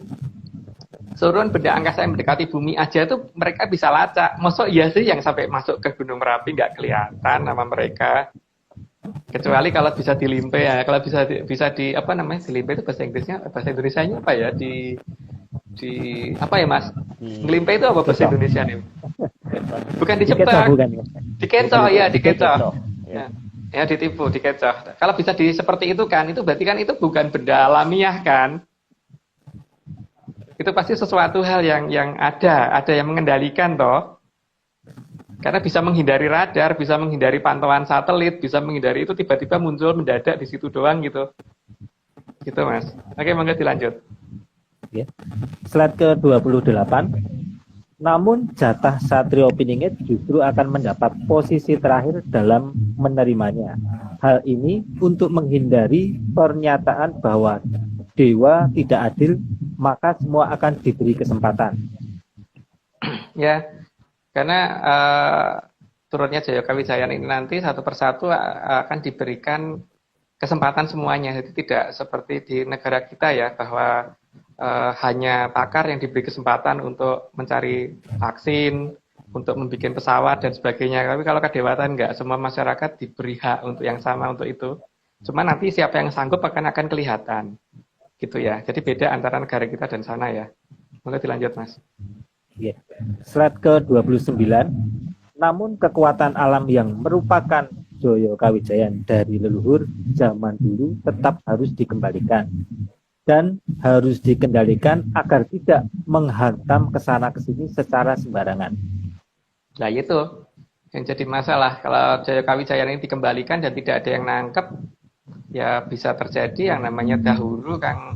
C: seluruh benda angkasa yang mendekati bumi aja itu mereka bisa lacak. Maksud iya sih yang sampai masuk ke Gunung Merapi nggak kelihatan nama mereka. Kecuali kalau bisa dilimpe ya. Kalau bisa di dilimpe itu bahasa Indonesianya apa ya? Di apa ya, Mas? Ngelimpe itu apa bahasa Indonesia nih? Bukan dicetak. Dikecoh ya, dikecoh. Ya ditipu, dikecoh. Kalau bisa seperti itu kan, itu berarti kan itu bukan benda alamiah kan? Itu pasti sesuatu hal yang ada yang mengendalikan toh. Karena bisa menghindari radar, bisa menghindari pantauan satelit, bisa menghindari itu tiba-tiba muncul mendadak di situ doang gitu. Gitu, Mas. Oke, monggo dilanjut.
B: Ya. Slide ke-28. Namun jatah Satrio Piningit justru akan mendapat posisi terakhir dalam menerimanya. Hal ini untuk menghindari pernyataan bahwa dewa tidak adil, maka semua akan diberi kesempatan.
C: Ya, karena turunnya Jaya Kawijayan ini nanti satu persatu akan diberikan kesempatan semuanya. Jadi tidak seperti di negara kita ya, bahwa hanya pakar yang diberi kesempatan untuk mencari vaksin, untuk membuat pesawat dan sebagainya. Tapi kalau kedewatan enggak, semua masyarakat diberi hak untuk yang sama untuk itu. Cuma nanti siapa yang sanggup akan kelihatan. Gitu ya. Jadi beda antara negara kita dan sana ya. Monggo dilanjut, Mas.
B: Ya. Slide ke-29. Namun kekuatan alam yang merupakan Jaya Kawijayan dari leluhur zaman dulu tetap harus dikembalikan dan harus dikendalikan agar tidak menghantam kesana kesini secara sembarangan.
C: Nah itu yang jadi masalah. Kalau Jaya Kawijayan ini dikembalikan dan tidak ada yang nangkep, ya bisa terjadi yang namanya dahulu Kang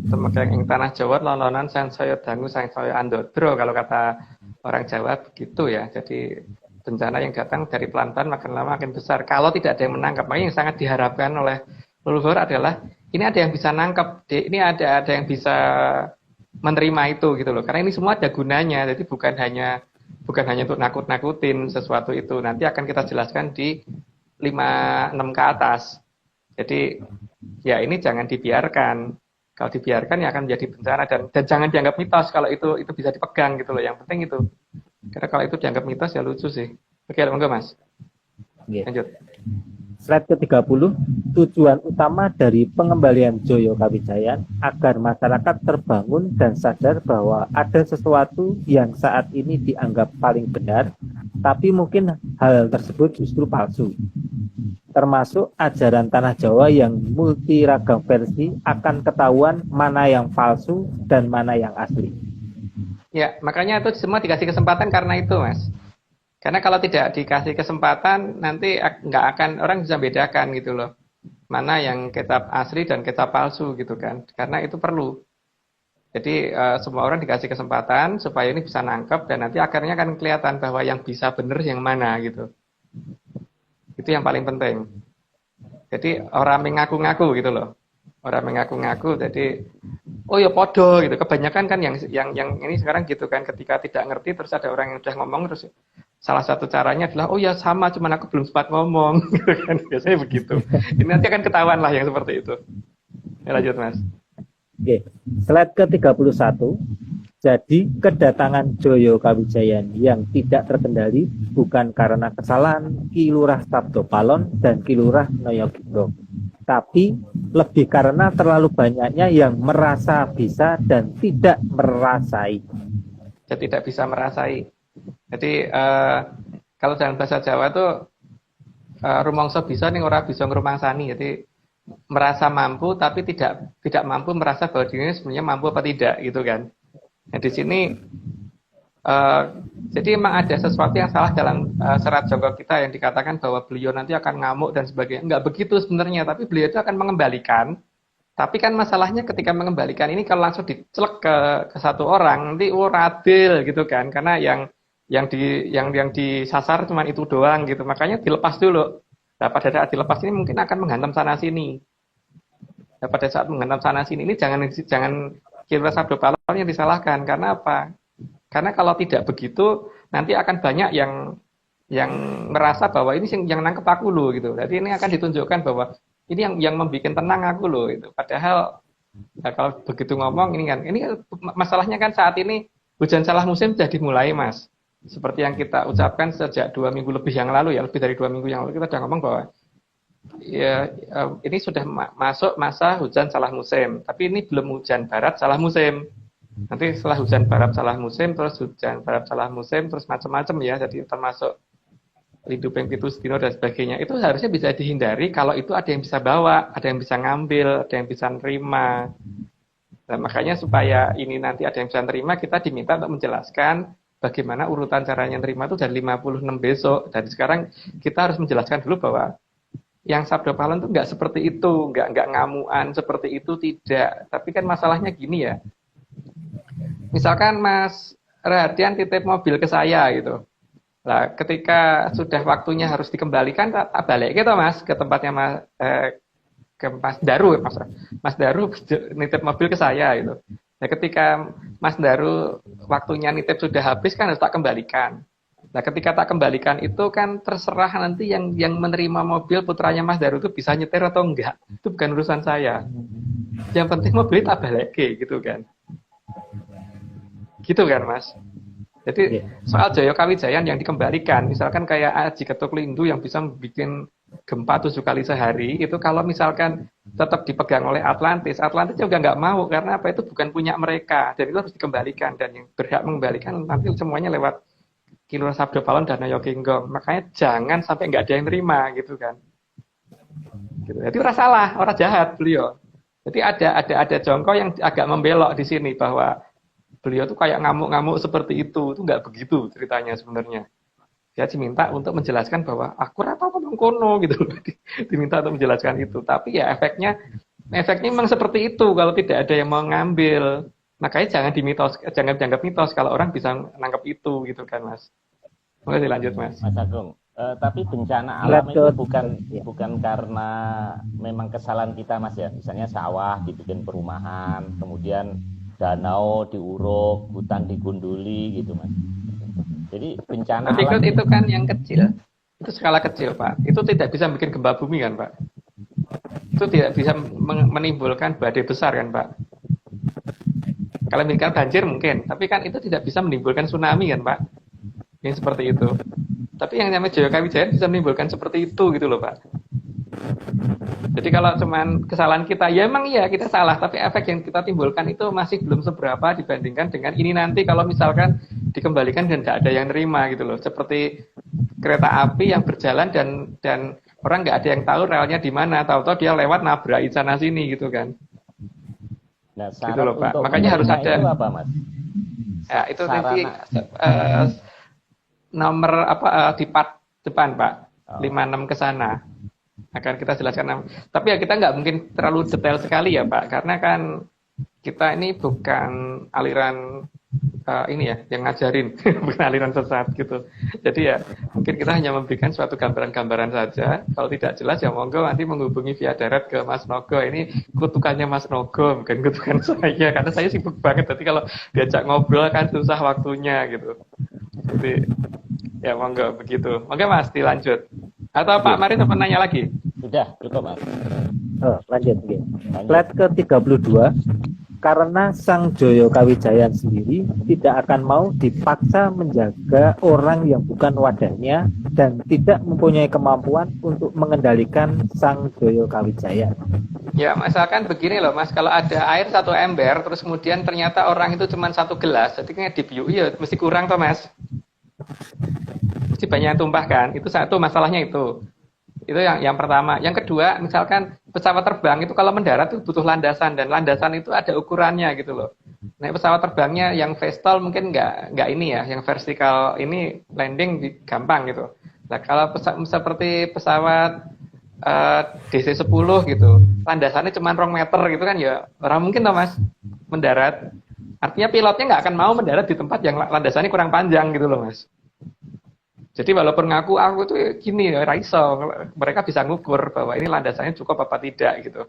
C: Temekeng ing tanah Jawa lolonan sang saya dangu sang saya andodro, kalau kata orang Jawa begitu ya. Jadi bencana yang datang dari pelan-pelan makin lama makin besar kalau tidak ada yang menangkap. Makanya yang sangat diharapkan oleh leluhur adalah ini ada yang bisa nangkep, ini ada yang bisa menerima itu gitu loh. Karena ini semua ada gunanya. Jadi bukan hanya untuk nakut-nakutin sesuatu itu. Nanti akan kita jelaskan di 5-6 ke atas. Jadi ya ini jangan dibiarkan. Kalau dibiarkan ya akan menjadi bencana dan jangan dianggap mitos kalau itu bisa dipegang gitu loh. Yang penting itu. Karena kalau itu dianggap mitos ya lucu sih. Oke, monggo Mas. Lanjut.
B: Slide ke-30, tujuan utama dari pengembalian Joyo Kawijayan agar masyarakat terbangun dan sadar bahwa ada sesuatu yang saat ini dianggap paling benar, tapi mungkin hal tersebut justru palsu. Termasuk ajaran Tanah Jawa yang multi ragam versi akan ketahuan mana yang palsu dan mana yang asli.
C: Ya, makanya itu semua dikasih kesempatan karena itu, Mas. Karena kalau tidak dikasih kesempatan, nanti nggak akan orang bisa bedakan gitu loh. Mana yang kitab asli dan kitab palsu gitu kan. Karena itu perlu. Jadi semua orang dikasih kesempatan supaya ini bisa nangkep dan nanti akhirnya akan kelihatan bahwa yang bisa bener yang mana gitu. Itu yang paling penting. Jadi orang mengaku-ngaku gitu loh. Orang mengaku-ngaku jadi oh ya podo gitu. Kebanyakan kan yang ini sekarang gitu kan, ketika tidak ngerti terus ada orang yang udah ngomong terus salah satu caranya adalah oh ya sama cuman aku belum sempat ngomong gitu kan. Biasanya begitu. Ini nanti akan ketahuan lah yang seperti itu. Ya, lanjut Mas.
B: Oke, slide ke-31. Jadi kedatangan Joyo Kawijayan yang tidak terkendali bukan karena kesalahan Ki Lurah Sabdopalon dan Ki Lurah Noyoginggong, tapi lebih karena terlalu banyaknya yang merasa bisa dan tidak merasai.
C: Jadi tidak bisa merasai. Jadi kalau dalam bahasa Jawa tuh rumangsa bisa ning ora bisa ngrumangsani. Jadi merasa mampu tapi tidak mampu merasa bahwa dirinya sebenarnya mampu apa tidak gitu kan. Nah di sini jadi memang ada sesuatu yang salah dalam serat Jonggo kita yang dikatakan bahwa beliau nanti akan ngamuk dan sebagainya. Enggak begitu sebenarnya, tapi beliau itu akan mengembalikan. Tapi kan masalahnya ketika mengembalikan ini kalau langsung dicelek ke satu orang nanti adil gitu kan, karena yang disasar cuma itu doang gitu. Makanya dilepas dulu. Nah, pada saat dilepas ini mungkin akan menghantam sana sini. Nah, pada saat menghantam sana sini ini jangan Ki Lurah Sabdopalon yang disalahkan. Karena apa? Karena kalau tidak begitu nanti akan banyak yang merasa bahwa ini yang nangkep aku loh gitu. Jadi ini akan ditunjukkan bahwa ini yang membuat tenang aku loh itu. Padahal nah, kalau begitu ngomong ini masalahnya kan saat ini hujan salah musim sudah dimulai Mas. Seperti yang kita ucapkan sejak 2 minggu lebih yang lalu ya, lebih dari 2 minggu yang lalu kita sudah ngomong bahwa ya ini sudah masuk masa hujan salah musim. Tapi ini belum hujan barat salah musim. Nanti setelah hujan barat salah musim, terus hujan barat salah musim, terus macam-macam ya. Jadi termasuk lidupeng pitu sedino dan sebagainya. Itu harusnya bisa dihindari kalau itu ada yang bisa bawa, ada yang bisa ngambil, ada yang bisa nerima. Nah, makanya supaya ini nanti ada yang bisa nerima, kita diminta untuk menjelaskan bagaimana urutan caranya nerima itu dari 56 besok. Dan sekarang kita harus menjelaskan dulu bahwa yang Sabdopalon itu nggak seperti itu, nggak ngamuan seperti itu, tidak. Tapi kan masalahnya gini ya. Misalkan Mas Rahadian titip mobil ke saya gitu. Nah, ketika sudah waktunya harus dikembalikan, tak balik gitu Mas ke tempatnya ke Mas Daru, Mas Daru nitip mobil ke saya gitu. Nah, ketika Mas Daru waktunya nitip sudah habis kan harus tak kembalikan. Nah, ketika tak kembalikan itu kan terserah nanti yang menerima mobil putranya Mas Daru itu bisa nyetir atau enggak. Itu bukan urusan saya. Yang penting mobil tak balik gitu kan. Gitu kan Mas. Jadi soal Joyo Kawijayan yang dikembalikan, misalkan kayak Aji Ketuk Lindu yang bisa bikin gempa 7 kali sehari, itu kalau misalkan tetap dipegang oleh Atlantis juga nggak mau, karena apa, itu bukan punya mereka, dan itu harus dikembalikan, dan yang berhak mengembalikan nanti semuanya lewat Ki Lurah Sabdopalon dan Noyoginggong. Makanya jangan sampai nggak ada yang terima gitu kan. Gitu. Jadi orang salah, orang jahat beliau. Jadi ada jongko yang agak membelok di sini bahwa beliau tuh kayak ngamuk-ngamuk seperti itu nggak begitu ceritanya sebenarnya. Dia diminta untuk menjelaskan bahwa aku rata apa kono gitu, diminta untuk menjelaskan itu. Tapi ya efeknya memang seperti itu kalau tidak ada yang mau ngambil. Makanya jangan dianggap mitos kalau orang bisa nangkep itu gitu kan Mas. Monggo dilanjut Mas.
A: Mas Agung, tapi bencana alam itu bukan karena memang kesalahan kita Mas ya. Misalnya sawah dibikin perumahan, kemudian danau diuruk, hutan digunduli gitu Mas. Jadi bencana alam
C: itu kan yang kecil. Itu skala kecil Pak. Itu tidak bisa bikin gempa bumi kan Pak. Itu tidak bisa menimbulkan badai besar kan Pak. Kalau menimbulkan banjir mungkin, tapi kan itu tidak bisa menimbulkan tsunami kan Pak, yang seperti itu. Tapi yang namanya Jaya Kawijayan bisa menimbulkan seperti itu gitu loh Pak. Jadi kalau cuman kesalahan kita, ya emang iya kita salah, tapi efek yang kita timbulkan itu masih belum seberapa dibandingkan dengan ini nanti kalau misalkan dikembalikan dan tidak ada yang nerima gitu loh. Seperti kereta api yang berjalan dan orang nggak ada yang tahu relnya di mana, tahu-tahu dia lewat nabrak sana sini gitu kan.
A: Nah,
C: Gitu loh Pak.
A: untuk
C: Makanya harus ada.
A: itu apa Mas?
C: Ya, itu nanti
A: Sarana.
C: nomor di part depan Pak,
A: Oh.
C: 56 ke sana akan kita jelaskan. Tapi ya kita nggak mungkin terlalu detail sekali ya Pak, karena kan kita ini bukan aliran ini ya yang ngajarin, bukan aliran sesat gitu. Jadi ya mungkin kita hanya memberikan suatu gambaran-gambaran saja. Kalau tidak jelas ya monggo nanti menghubungi via darat ke Mas Nogo. Ini kutukannya Mas Nogo, bukan kutukan saya, karena saya sibuk banget. Jadi kalau diajak ngobrol kan susah waktunya gitu. Jadi ya monggo begitu. Monggo Mas dilanjut. Atau Pak Mari mau nanya lagi?
A: Sudah, cukup Mas.
B: Lanjut. Slide ke-32. Karena Sang Jaya Kawijayan sendiri tidak akan mau dipaksa menjaga orang yang bukan wadahnya dan tidak mempunyai kemampuan untuk mengendalikan Sang Jaya Kawijayan.
C: Ya, misalkan begini loh Mas, kalau ada air 1 ember, terus kemudian ternyata orang itu cuma 1 gelas, jadi kan dibiui ya mesti kurang toh Mas. Mesti banyak yang tumpah kan, itu satu masalahnya itu. Itu yang pertama. Yang kedua, misalkan pesawat terbang itu kalau mendarat itu butuh landasan, dan landasan itu ada ukurannya gitu loh. Nah, pesawat terbangnya yang VSTOL mungkin nggak ini ya, yang vertikal ini landing gampang gitu. Nah, kalau seperti pesawat DC-10 gitu, landasannya cuma 2 meter gitu kan ya, orang mungkin toh Mas mendarat. Artinya pilotnya nggak akan mau mendarat di tempat yang landasannya kurang panjang gitu loh Mas. Jadi walaupun ngaku aku tuh gini ya raiso, mereka bisa ngukur bahwa ini landasannya cukup apa tidak gitu.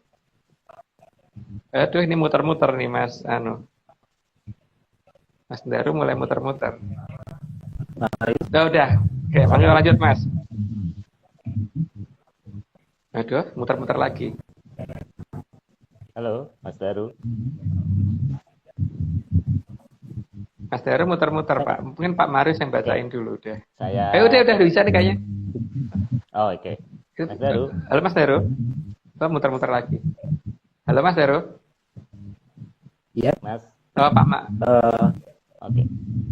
C: Aduh ini muter-muter nih Mas Mas Daru mulai muter-muter. Udah. Oke, lanjut Mas. Aduh, muter-muter lagi.
A: Halo, Mas Daru.
C: Mas Daru muter-muter Pak. Mungkin Pak Marius yang bacain dulu deh.
A: Saya.
C: Udah bisa nih kayaknya.
A: Oh, oke. Mas Daru.
C: Halo Mas Daru. Muter-muter lagi. Halo Mas Daru.
B: Iya.
A: Mas.
C: Oh Pak Mak.
A: Oke.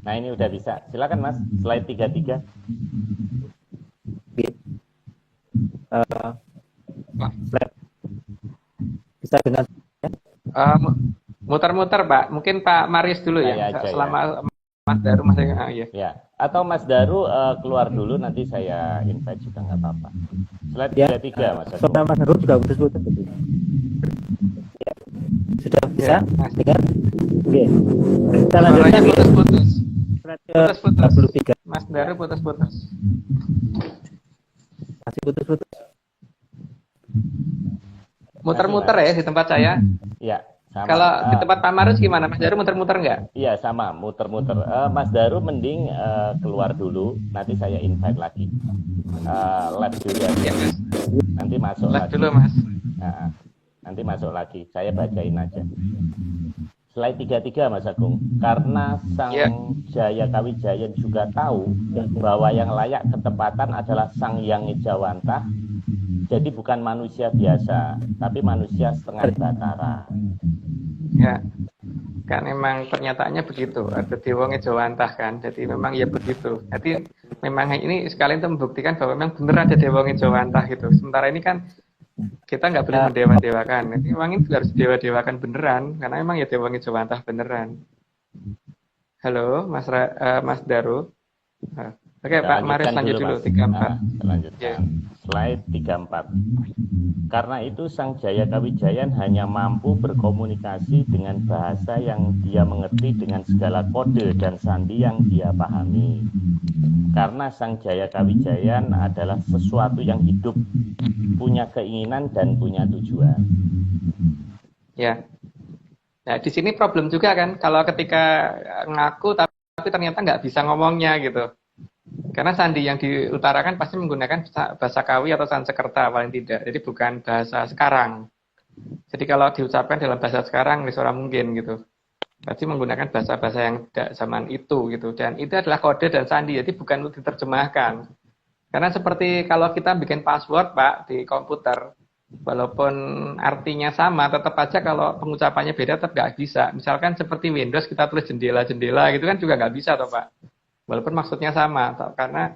A: Nah ini udah bisa. Silakan Mas. Slide 33.
B: Slide. Bisa dengan
C: muter-muter Pak. Mungkin Pak Marius dulu ya. Selama ya. Mas Daru masih ya.
A: Ya. Atau Mas Daru keluar dulu, nanti saya invite juga nggak apa-apa. Slide 33 Mas.
B: Soalnya Mas Daru juga putus-putus. Ya. Sudah bisa dengar? Oke. Kita lanjutkan
C: putus-putus.
B: Slide 33.
C: Mas Daru putus-putus.
B: Masih putus-putus.
C: Muter-muter ya di tempat saya.
A: Iya. Sama.
C: Kalau di tempat Pak Marius gimana? Mas Daru muter-muter nggak?
A: Iya sama, muter-muter. Mas Daru mending keluar dulu, nanti saya invite lagi. Live dulu aja.
C: Ya, Mas.
A: Nanti masuk
C: Live
A: lagi.
C: dulu Mas.
A: Nanti masuk lagi, saya bacain aja. Slide 33 Mas Agung. Karena Sang Jaya Kawijayan juga tahu bahwa yang layak ketepatan adalah Sang Hyang Ejawantah. Jadi bukan manusia biasa, tapi manusia setengah batara.
C: Ya, kan memang pernyataannya begitu. Ada Dewa Ngejawantah kan, jadi memang ya begitu. Jadi memang ini sekalian itu membuktikan bahwa memang benar ada Dewa Ngejawantah gitu. Sementara ini kan kita nggak boleh mendewa-dewakan. Jadi memang ini harus dewa-dewakan beneran, karena memang ya Dewa Ngejawantah beneran. Halo, Mas Daru. Oke, Pak Marius lanjut dulu 34.
A: Lanjutkan. Slide 34. Karena itu Sang Jaya Kawijayan hanya mampu berkomunikasi dengan bahasa yang dia mengerti dengan segala kode dan sandi yang dia pahami. Karena Sang Jaya Kawijayan adalah sesuatu yang hidup, punya keinginan dan punya tujuan.
C: Ya. Nah, di sini problem juga kan, kalau ketika ngaku tapi ternyata nggak bisa ngomongnya gitu. Karena sandi yang diutarakan pasti menggunakan bahasa Kawi atau Sansekerta paling tidak. Jadi bukan bahasa sekarang. Jadi kalau diucapkan dalam bahasa sekarang, ini suara mungkin gitu. Pasti menggunakan bahasa-bahasa yang zaman itu gitu. Dan itu adalah kode dan sandi, jadi bukan untuk diterjemahkan. Karena seperti kalau kita bikin password, Pak, di komputer, walaupun artinya sama, tetap aja kalau pengucapannya beda tetap nggak bisa. Misalkan seperti Windows kita tulis jendela-jendela gitu kan juga nggak bisa toh, Pak. Walaupun maksudnya sama, karena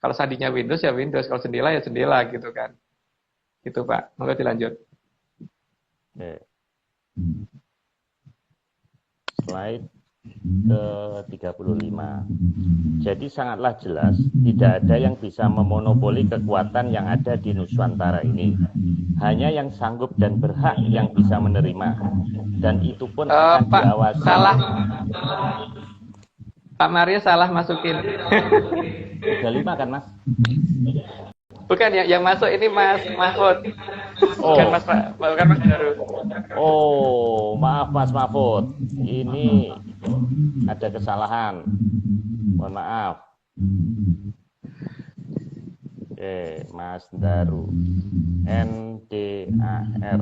C: kalau sandinya Windows ya Windows, kalau jendela ya jendela gitu kan. Gitu, Pak. Monggo dilanjut.
A: Oke. Slide ke-35. Jadi sangatlah jelas tidak ada yang bisa memonopoli kekuatan yang ada di Nuswantara ini. Hanya yang sanggup dan berhak yang bisa menerima. Dan itu pun akan
C: Pak,
A: diawasi.
C: salah. Pak Mario salah masukin.
A: 35 kan, Mas?
C: Bukan yang masuk ini Mas Mahfud.
A: Oh.
C: Bukan Mas Daru.
A: Oh, maaf Mas Mahfud. Ini ada kesalahan. Mohon maaf. Oke, Mas Daru. NDAR.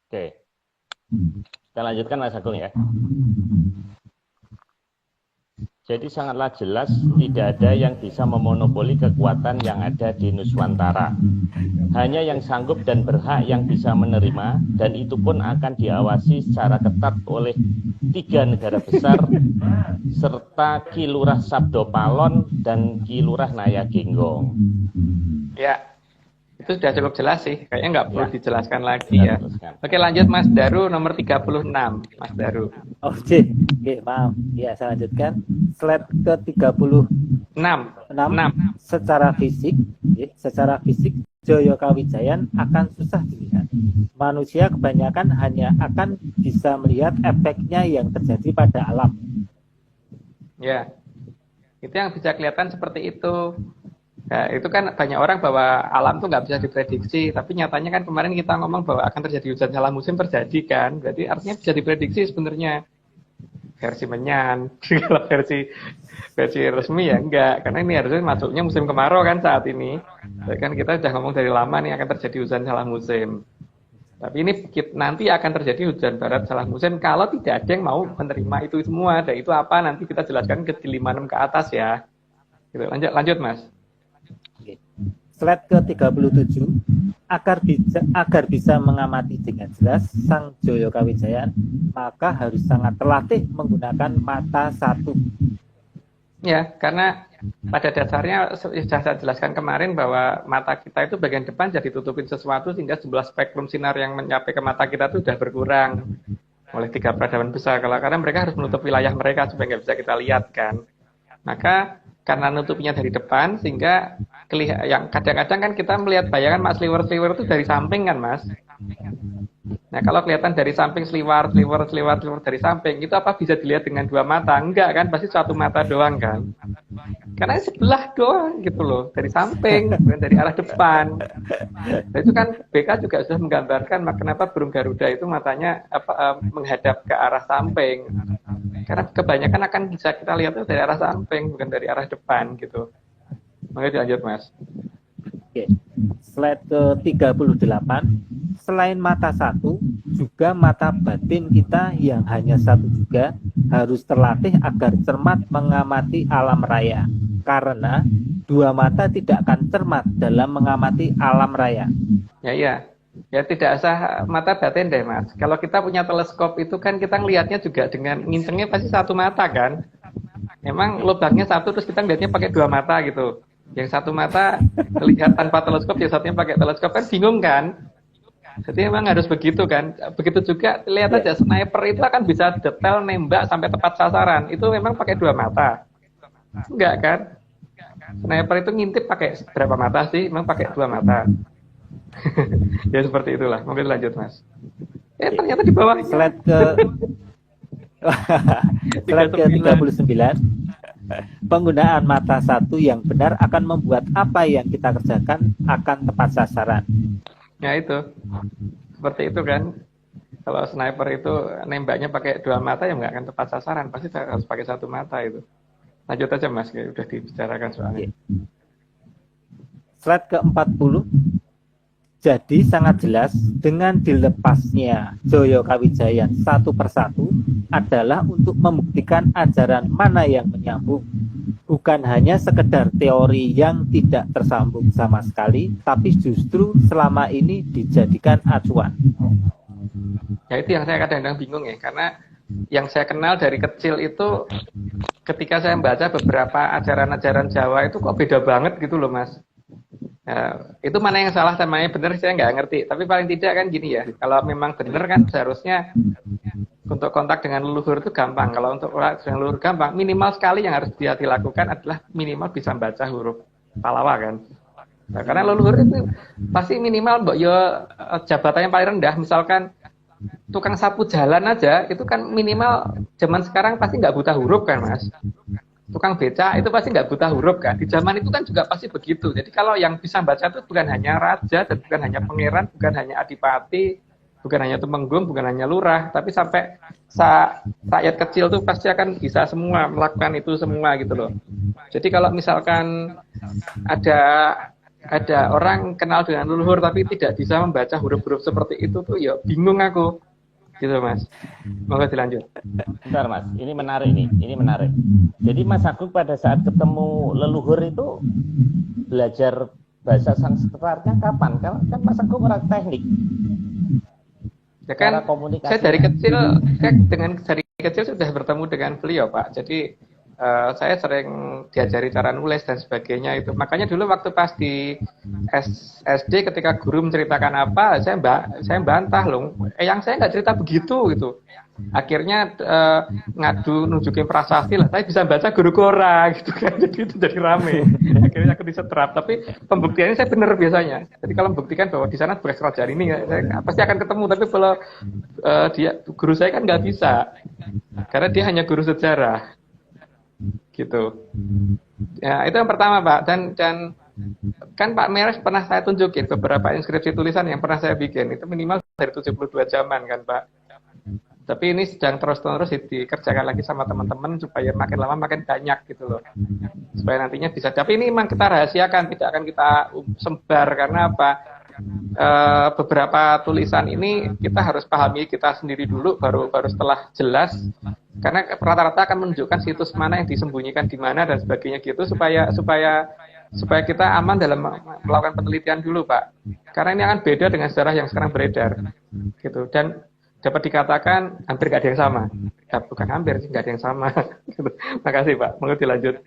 A: Oke. Kita lanjutkan Mas Agung ya. Jadi sangatlah jelas tidak ada yang bisa memonopoli kekuatan yang ada di Nuswantara. Hanya yang sanggup dan berhak yang bisa menerima, dan itu pun akan diawasi secara ketat oleh 3 negara besar, serta Ki Lurah Sabdo Palon dan Ki Lurah Naya Genggong.
C: Ya, itu sudah cukup jelas sih. Kayaknya nggak perlu dijelaskan lagi ya.
A: Teruskan.
C: Oke, lanjut Mas Daru nomor 36. Mas Daru.
B: Oke, maaf. Ya, saya lanjutkan. Slide ke-36.
C: 6.
B: Secara fisik Joyo Kawijayan akan susah dilihat. Manusia kebanyakan hanya akan bisa melihat efeknya yang terjadi pada alam.
C: Ya, itu yang bisa kelihatan seperti itu. Nah, itu kan banyak orang bahwa alam tuh nggak bisa diprediksi, tapi nyatanya kan kemarin kita ngomong bahwa akan terjadi hujan salah musim terjadi kan, berarti artinya bisa diprediksi sebenarnya. Versi menyan, kalau versi resmi ya enggak, karena ini harusnya masuknya musim kemarau kan saat ini. Jadi kan kita sudah ngomong dari lama nih akan terjadi hujan salah musim. Tapi ini nanti akan terjadi hujan barat salah musim kalau tidak ada yang mau menerima itu semua. Dan itu apa nanti kita jelaskan ke 56 ke atas ya. Gitu. Lanjut Mas.
B: Slide ke-37, agar bisa mengamati dengan jelas Sang Joyo Kawijayan, maka harus sangat terlatih menggunakan mata satu.
C: Ya, karena pada dasarnya sudah saya jelaskan kemarin bahwa mata kita itu bagian depan jadi tutupin sesuatu sehingga jumlah spektrum sinar yang mencapai ke mata kita itu sudah berkurang oleh 3 peradaban besar. Karena mereka harus menutup wilayah mereka supaya nggak bisa kita lihat kan. Maka karena nutupnya dari depan sehingga yang kadang-kadang kan kita melihat bayangan Mas sliwer itu dari samping kan Mas. Nah kalau kelihatan dari samping sliwer dari samping itu apa bisa dilihat dengan 2 mata? Enggak kan, pasti 1 mata doang kan. Karena sebelah doang gitu loh, dari samping bukan dari arah depan. Nah, itu kan BK juga sudah menggambarkan kenapa burung Garuda itu matanya menghadap ke arah samping. Karena kebanyakan akan bisa kita lihat itu dari arah samping, bukan dari arah depan gitu. Maka dilanjut Mas.
B: Oke. Slide ke-38. Selain mata satu, juga mata batin kita yang hanya satu juga harus terlatih agar cermat mengamati alam raya. Karena 2 mata tidak akan cermat dalam mengamati alam raya.
C: Ya tidak usah mata batin deh Mas. Kalau kita punya teleskop itu kan kita ngelihatnya juga dengan ngincengnya pasti 1 mata kan. Memang lubangnya 1 terus kita ngelihatnya pakai 2 mata gitu. Yang 1 mata lihat tanpa teleskop, yang satunya pakai teleskop kan bingung kan. Jadi memang harus begitu kan. Begitu juga lihat aja sniper itu akan bisa detail nembak sampai tepat sasaran. Itu memang pakai 2 mata. Enggak kan? Sniper itu ngintip pakai berapa mata sih? Memang pakai 2 mata. Ya seperti itulah. Mungkin lanjut Mas. Ternyata di bawah
B: Slide ke-39. Penggunaan mata satu yang benar akan membuat apa yang kita kerjakan akan tepat sasaran.
C: Ya itu. Seperti itu kan. Kalau sniper itu nembaknya pakai 2 mata ya nggak akan tepat sasaran. Pasti harus pakai 1 mata itu. Lanjut aja Mas. Udah dibicarakan soalnya.
B: Slide ke-40. Jadi sangat jelas dengan dilepasnya Joyo Kawijayan satu persatu adalah untuk membuktikan ajaran mana yang menyambung. Bukan hanya sekedar teori yang tidak tersambung sama sekali, tapi justru selama ini dijadikan acuan.
C: Ya itu yang saya kadang-kadang bingung ya, karena yang saya kenal dari kecil itu ketika saya membaca beberapa ajaran-ajaran Jawa itu kok beda banget gitu loh Mas. Itu mana yang salah sama yang benar saya nggak ngerti, tapi paling tidak kan gini ya, kalau memang benar kan seharusnya untuk kontak dengan leluhur itu gampang. Kalau untuk kontak dengan leluhur gampang, minimal sekali yang harus dia dilakukan adalah minimal bisa baca huruf Pallawa kan. Nah, karena leluhur itu pasti minimal mbok yo jabatannya paling rendah, misalkan tukang sapu jalan aja itu kan minimal zaman sekarang pasti nggak buta huruf kan Mas. Tukang beca itu pasti nggak buta huruf kan. Di zaman itu kan juga pasti begitu. Jadi kalau yang bisa baca itu bukan hanya raja dan bukan hanya pangeran, bukan hanya adipati, bukan hanya tumenggung, bukan hanya lurah, tapi sampai rakyat kecil tuh pasti akan bisa semua melakukan itu semua gitu loh. Jadi kalau misalkan ada orang kenal dengan leluhur tapi tidak bisa membaca huruf-huruf seperti itu tuh ya bingung aku. Gitu Mas. Monggo dilanjut.
A: Bentar Mas, ini menarik nih, ini menarik. Jadi Mas Agung pada saat ketemu leluhur itu belajar bahasa Sanskertanya kapan? Kan Mas Agung orang teknik.
C: Ya kan, saya dari kecil sudah bertemu dengan beliau Pak. Jadi saya sering diajari cara nulis dan sebagainya itu. Makanya dulu waktu pas di SD ketika guru menceritakan apa, saya bantah loh. Yang saya nggak cerita begitu gitu. Akhirnya ngadu nunjukin prasasti lah. Saya bisa baca guru kora gitu kan. Jadi itu jadi rame. Akhirnya aku disetrap. Tapi pembuktiannya saya benar biasanya. Jadi kalau membuktikan bahwa di sana bekas kerajaan ini, saya pasti akan ketemu. Tapi kalau guru saya kan nggak bisa, karena dia hanya guru sejarah. Gitu. Ya, itu yang pertama Pak. Dan kan Pak Meres pernah saya tunjukin beberapa inskripsi tulisan yang pernah saya bikin. Itu minimal dari 72 zaman kan Pak. Tapi ini sedang terus-terus dikerjakan lagi sama teman-teman supaya makin lama makin banyak gitu loh. Supaya nantinya bisa. Tapi ini memang kita rahasiakan, tidak akan kita sebar karena apa? Beberapa tulisan ini kita harus pahami kita sendiri dulu, baru setelah jelas. Karena rata-rata akan menunjukkan situs mana yang disembunyikan di mana dan sebagainya gitu supaya kita aman dalam melakukan penelitian dulu Pak. Karena ini akan beda dengan sejarah yang sekarang beredar gitu. Dan dapat dikatakan hampir nggak ada yang sama. Ya, bukan hampir sih, nggak ada yang sama. Makasih Pak. Mau dilanjut.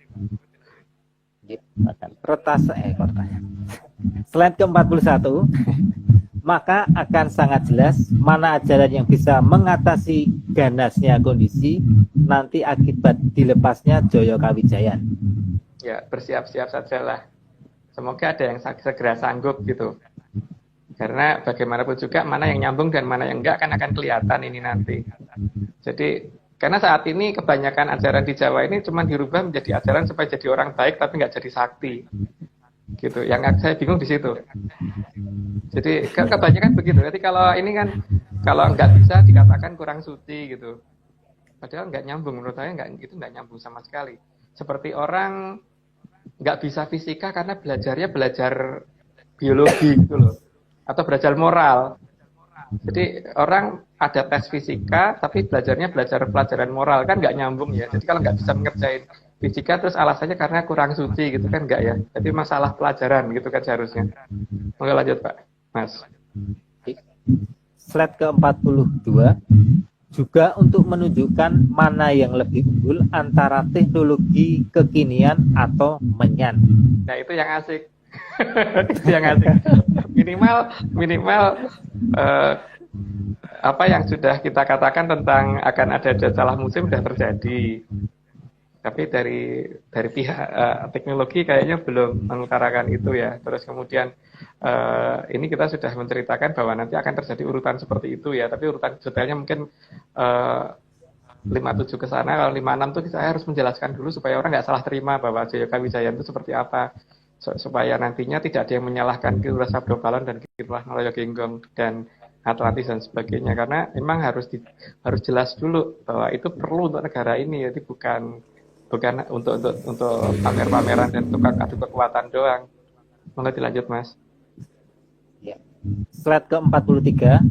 B: Slide ke-41, maka akan sangat jelas mana ajaran yang bisa mengatasi ganasnya kondisi nanti akibat dilepasnya Joyo Kawijayan.
C: Ya, bersiap-siap sajalah. Semoga ada yang segera sanggup gitu. Karena bagaimanapun juga mana yang nyambung dan mana yang enggak kan akan kelihatan ini nanti. Jadi karena saat ini kebanyakan ajaran di Jawa ini cuma dirubah menjadi ajaran supaya jadi orang baik tapi nggak jadi sakti. Gitu. Yang saya bingung di situ. Jadi kebanyakan begitu. Jadi kalau ini kan kalau nggak bisa dikatakan kurang suci gitu. Padahal nggak nyambung, menurut saya itu nggak nyambung sama sekali. Seperti orang nggak bisa fisika karena belajar biologi gitu loh, atau belajar moral. Jadi orang ada tes fisika tapi belajar pelajaran moral kan nggak nyambung ya. Jadi kalau nggak bisa mengerjain fisika terus alasannya karena kurang suci gitu kan nggak ya. Jadi masalah pelajaran gitu kan seharusnya. Oke lanjut Pak Mas.
B: Slide ke-42 juga untuk menunjukkan mana yang lebih unggul antara teknologi kekinian atau menyan.
C: Nah itu yang asik. Itu yang asik. Minimal apa yang sudah kita katakan tentang akan ada salah musim sudah terjadi. Tapi dari pihak teknologi kayaknya belum mengutarakan itu ya. Terus kemudian ini kita sudah menceritakan bahwa nanti akan terjadi urutan seperti itu ya. Tapi urutan detailnya mungkin 57 ke sana. Kalau 56 tuh saya harus menjelaskan dulu supaya orang nggak salah terima bahwa Joyo Kawijayan itu seperti apa. Supaya nantinya tidak ada yang menyalahkan Ki Uras Sabdo Balon dan Ki Tulah Naloyo Genggong dan Atlantis dan sebagainya, karena memang harus jelas dulu bahwa itu perlu untuk negara ini, jadi bukan untuk pamer-pameran dan tukang adu kekuatan doang. Monggo dilanjut Mas.
B: Ya. Slide ke-43.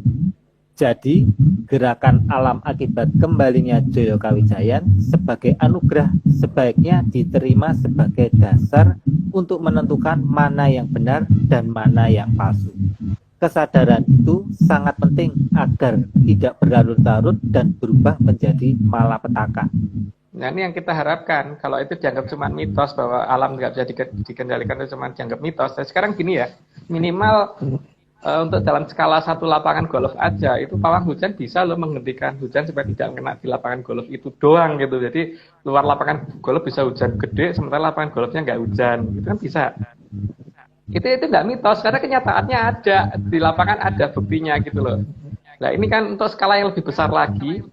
B: Jadi, gerakan alam akibat kembalinya Joyo Kawijayan sebagai anugerah sebaiknya diterima sebagai dasar untuk menentukan mana yang benar dan mana yang palsu. Kesadaran itu sangat penting agar tidak berlarut-larut dan berubah menjadi malapetaka.
C: Nah, ini yang kita harapkan. Kalau itu dianggap cuma mitos, bahwa alam nggak bisa dikendalikan, itu cuma dianggap mitos. Nah, sekarang gini ya, minimal untuk dalam skala satu lapangan golf aja, itu pawang hujan bisa loh menghentikan hujan supaya tidak kena di lapangan golf itu doang gitu. Jadi luar lapangan golf bisa hujan gede, sementara lapangan golfnya nggak hujan. Itu kan bisa. Itu nggak mitos, karena kenyataannya ada. Di lapangan ada buktinya gitu loh. Nah, ini kan untuk skala yang lebih besar lagi,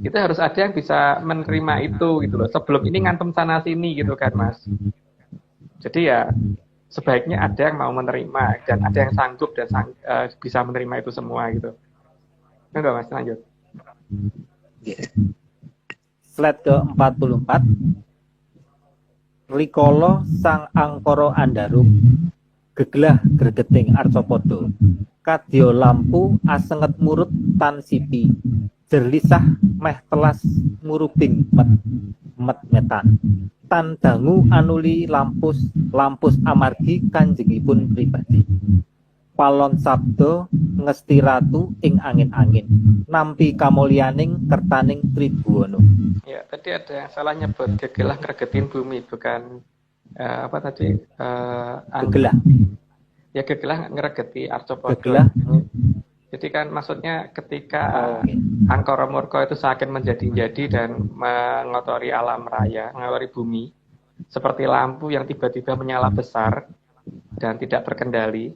C: itu harus ada yang bisa menerima itu gitu loh. Sebelum ini ngantem sana sini gitu kan, Mas. Jadi ya sebaiknya ada yang mau menerima dan ada yang sanggup dan bisa menerima itu semua gitu. Enggak, Mas, lanjut.
B: Slide ke-44. Rikolo sang angkoro andarum, gegelah gregeting arcopodo, kadya lampu asenget murut tan sipi, jerlisah meh telas murubing met-metan, tan dangu anuli lampus amargi kanjengipun pribadi. Palon sabdo ngesti ratu ing angin-angin, nampi kamulyaning kertaning Tribuwana.
C: Ya, tadi ada yang salah nyebut gegelah ngregetin bumi, bukan apa tadi?
B: Gegelah.
C: Ya, gegelah ngregeti arcopodo.
B: Gegelah.
C: Jadi kan maksudnya ketika Angkara Murka itu semakin menjadi-jadi dan mengotori alam raya, mengotori bumi, seperti lampu yang tiba-tiba menyala besar dan tidak terkendali.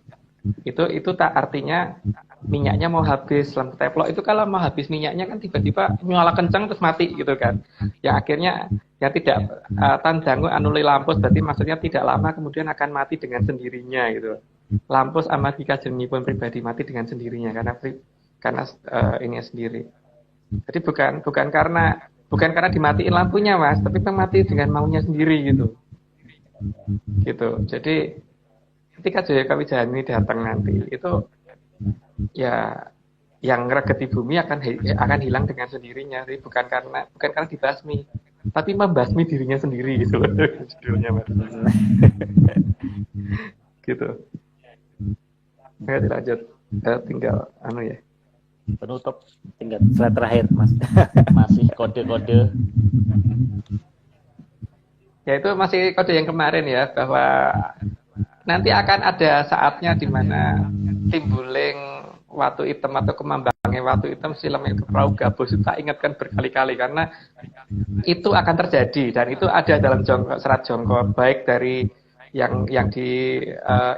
C: Itu tak artinya minyaknya mau habis. Lampu teplok itu kalau mau habis minyaknya kan tiba-tiba nyala kencang terus mati gitu kan. Yang akhirnya yang tidak tandangu anuli lampus, berarti maksudnya tidak lama kemudian akan mati dengan sendirinya gitu. Lampus amargi kanjengipun pribadi, mati dengan sendirinya karena ini sendiri. Jadi bukan karena dimatiin lampunya, Mas, tapi mati dengan maunya sendiri gitu. Jadi ketika Joyo Kawijayan ini datang nanti, itu ya yang ngregeti bumi akan hilang dengan sendirinya. Jadi bukan karena dibasmi, tapi membasmi dirinya sendiri gitu loh. Judulnya, Mas. Gitu. Nggak dilanjut, tinggal ya.
A: Penutup,
B: Tinggal slide terakhir, Mas.
A: masih kode-kode.
C: Ya, itu masih kode yang kemarin ya, bahwa nanti akan ada saatnya di mana timbuling watu hitam atau kemambangnya watu hitam silamnya ke perahu gabus, itu tak ingatkan berkali-kali karena itu akan terjadi dan itu ada dalam serat Jongko, baik dari yang di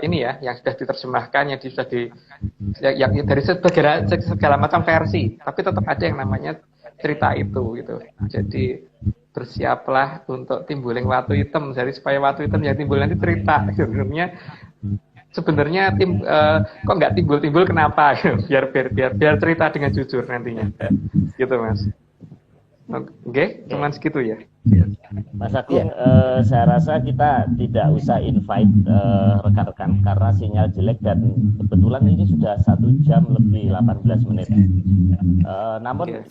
C: ini ya, yang sudah diterjemahkan, yang dari segala macam versi, tapi tetap ada yang namanya cerita itu gitu. Jadi bersiaplah untuk timbuling watu hitam, jadi supaya watu hitam yang timbul nanti cerita sebenarnya kok nggak timbul kenapa biar cerita dengan jujur nantinya gitu, Mas. Oke, cuman segitu ya.
A: Mas Agung, saya rasa kita tidak usah invite rekan-rekan karena sinyal jelek dan kebetulan ini sudah 1 jam lebih 18 menit. Namun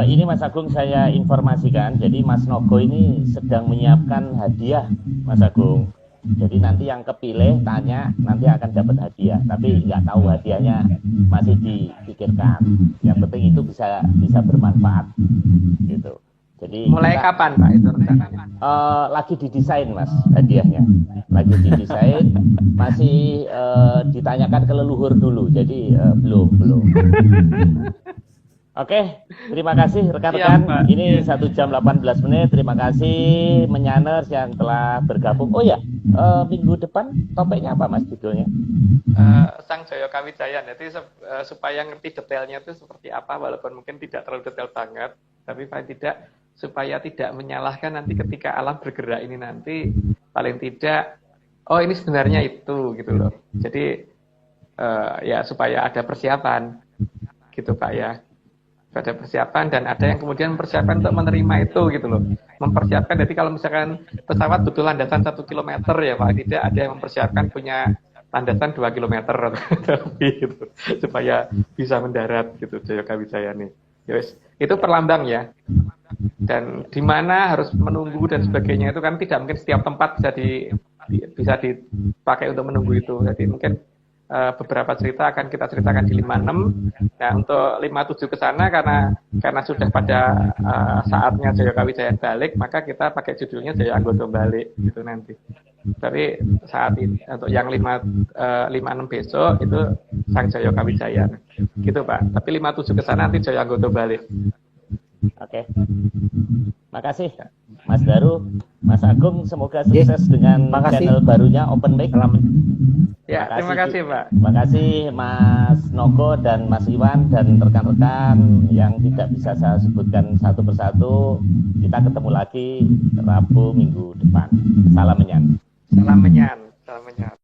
A: ini Mas Agung saya informasikan, jadi Mas Nogo ini sedang menyiapkan hadiah, Mas Agung. Jadi nanti yang kepilih tanya, nanti akan dapat hadiah. Tapi nggak tahu hadiahnya, masih dipikirkan. Yang penting itu bisa bermanfaat, gitu. Jadi
C: mulai kapan Pak itu rencananya?
A: Lagi didesain, Mas, hadiahnya. Lagi didesain, masih ditanyakan ke leluhur dulu. Jadi belum. Oke, terima kasih rekan-rekan. Ini 1 jam 18 menit. Terima kasih Menyaners yang telah bergabung. Oh ya, minggu depan topiknya apa, Mas, judulnya?
C: Sang Joyo Kawijayan. Jadi supaya ngerti detailnya itu seperti apa, walaupun mungkin tidak terlalu detail banget, tapi paling tidak supaya tidak menyalahkan nanti ketika alam bergerak ini nanti, paling tidak ini sebenarnya itu gitu loh. Jadi ya supaya ada persiapan gitu Pak ya. Ada persiapan dan ada yang kemudian mempersiapkan untuk menerima itu gitu loh. Mempersiapkan, jadi kalau misalkan pesawat butuh landasan 1 kilometer ya Pak, tidak ada yang mempersiapkan punya landasan 2 kilometer atau lebih gitu, supaya bisa mendarat gitu Jaya Kawijaya nih. Yes, itu perlambang ya. Dan di mana harus menunggu dan sebagainya itu kan tidak mungkin setiap tempat bisa dipakai untuk menunggu itu. Jadi mungkin beberapa cerita akan kita ceritakan di 56. Nah, untuk 57 ke sana karena sudah pada saatnya Jaya Kawijaya balik, maka kita pakai judulnya Jaya Anggodo balik gitu nanti. Tapi saat ini untuk yang 56 besok itu Sang Jaya Kawijaya. Gitu, Pak. Tapi 57 ke sana nanti Jaya Anggodo balik.
A: Oke. Makasih Mas Daru, Mas Agung, semoga sukses dengan channel barunya Open Mic.
C: Ya, terima kasih Pak.
A: Terima kasih Mas Nogo dan Mas Iwan dan rekan-rekan yang tidak bisa saya sebutkan satu persatu. Kita ketemu lagi Rabu minggu depan. Salam menyan.
C: Salam menyan. Salam menyan.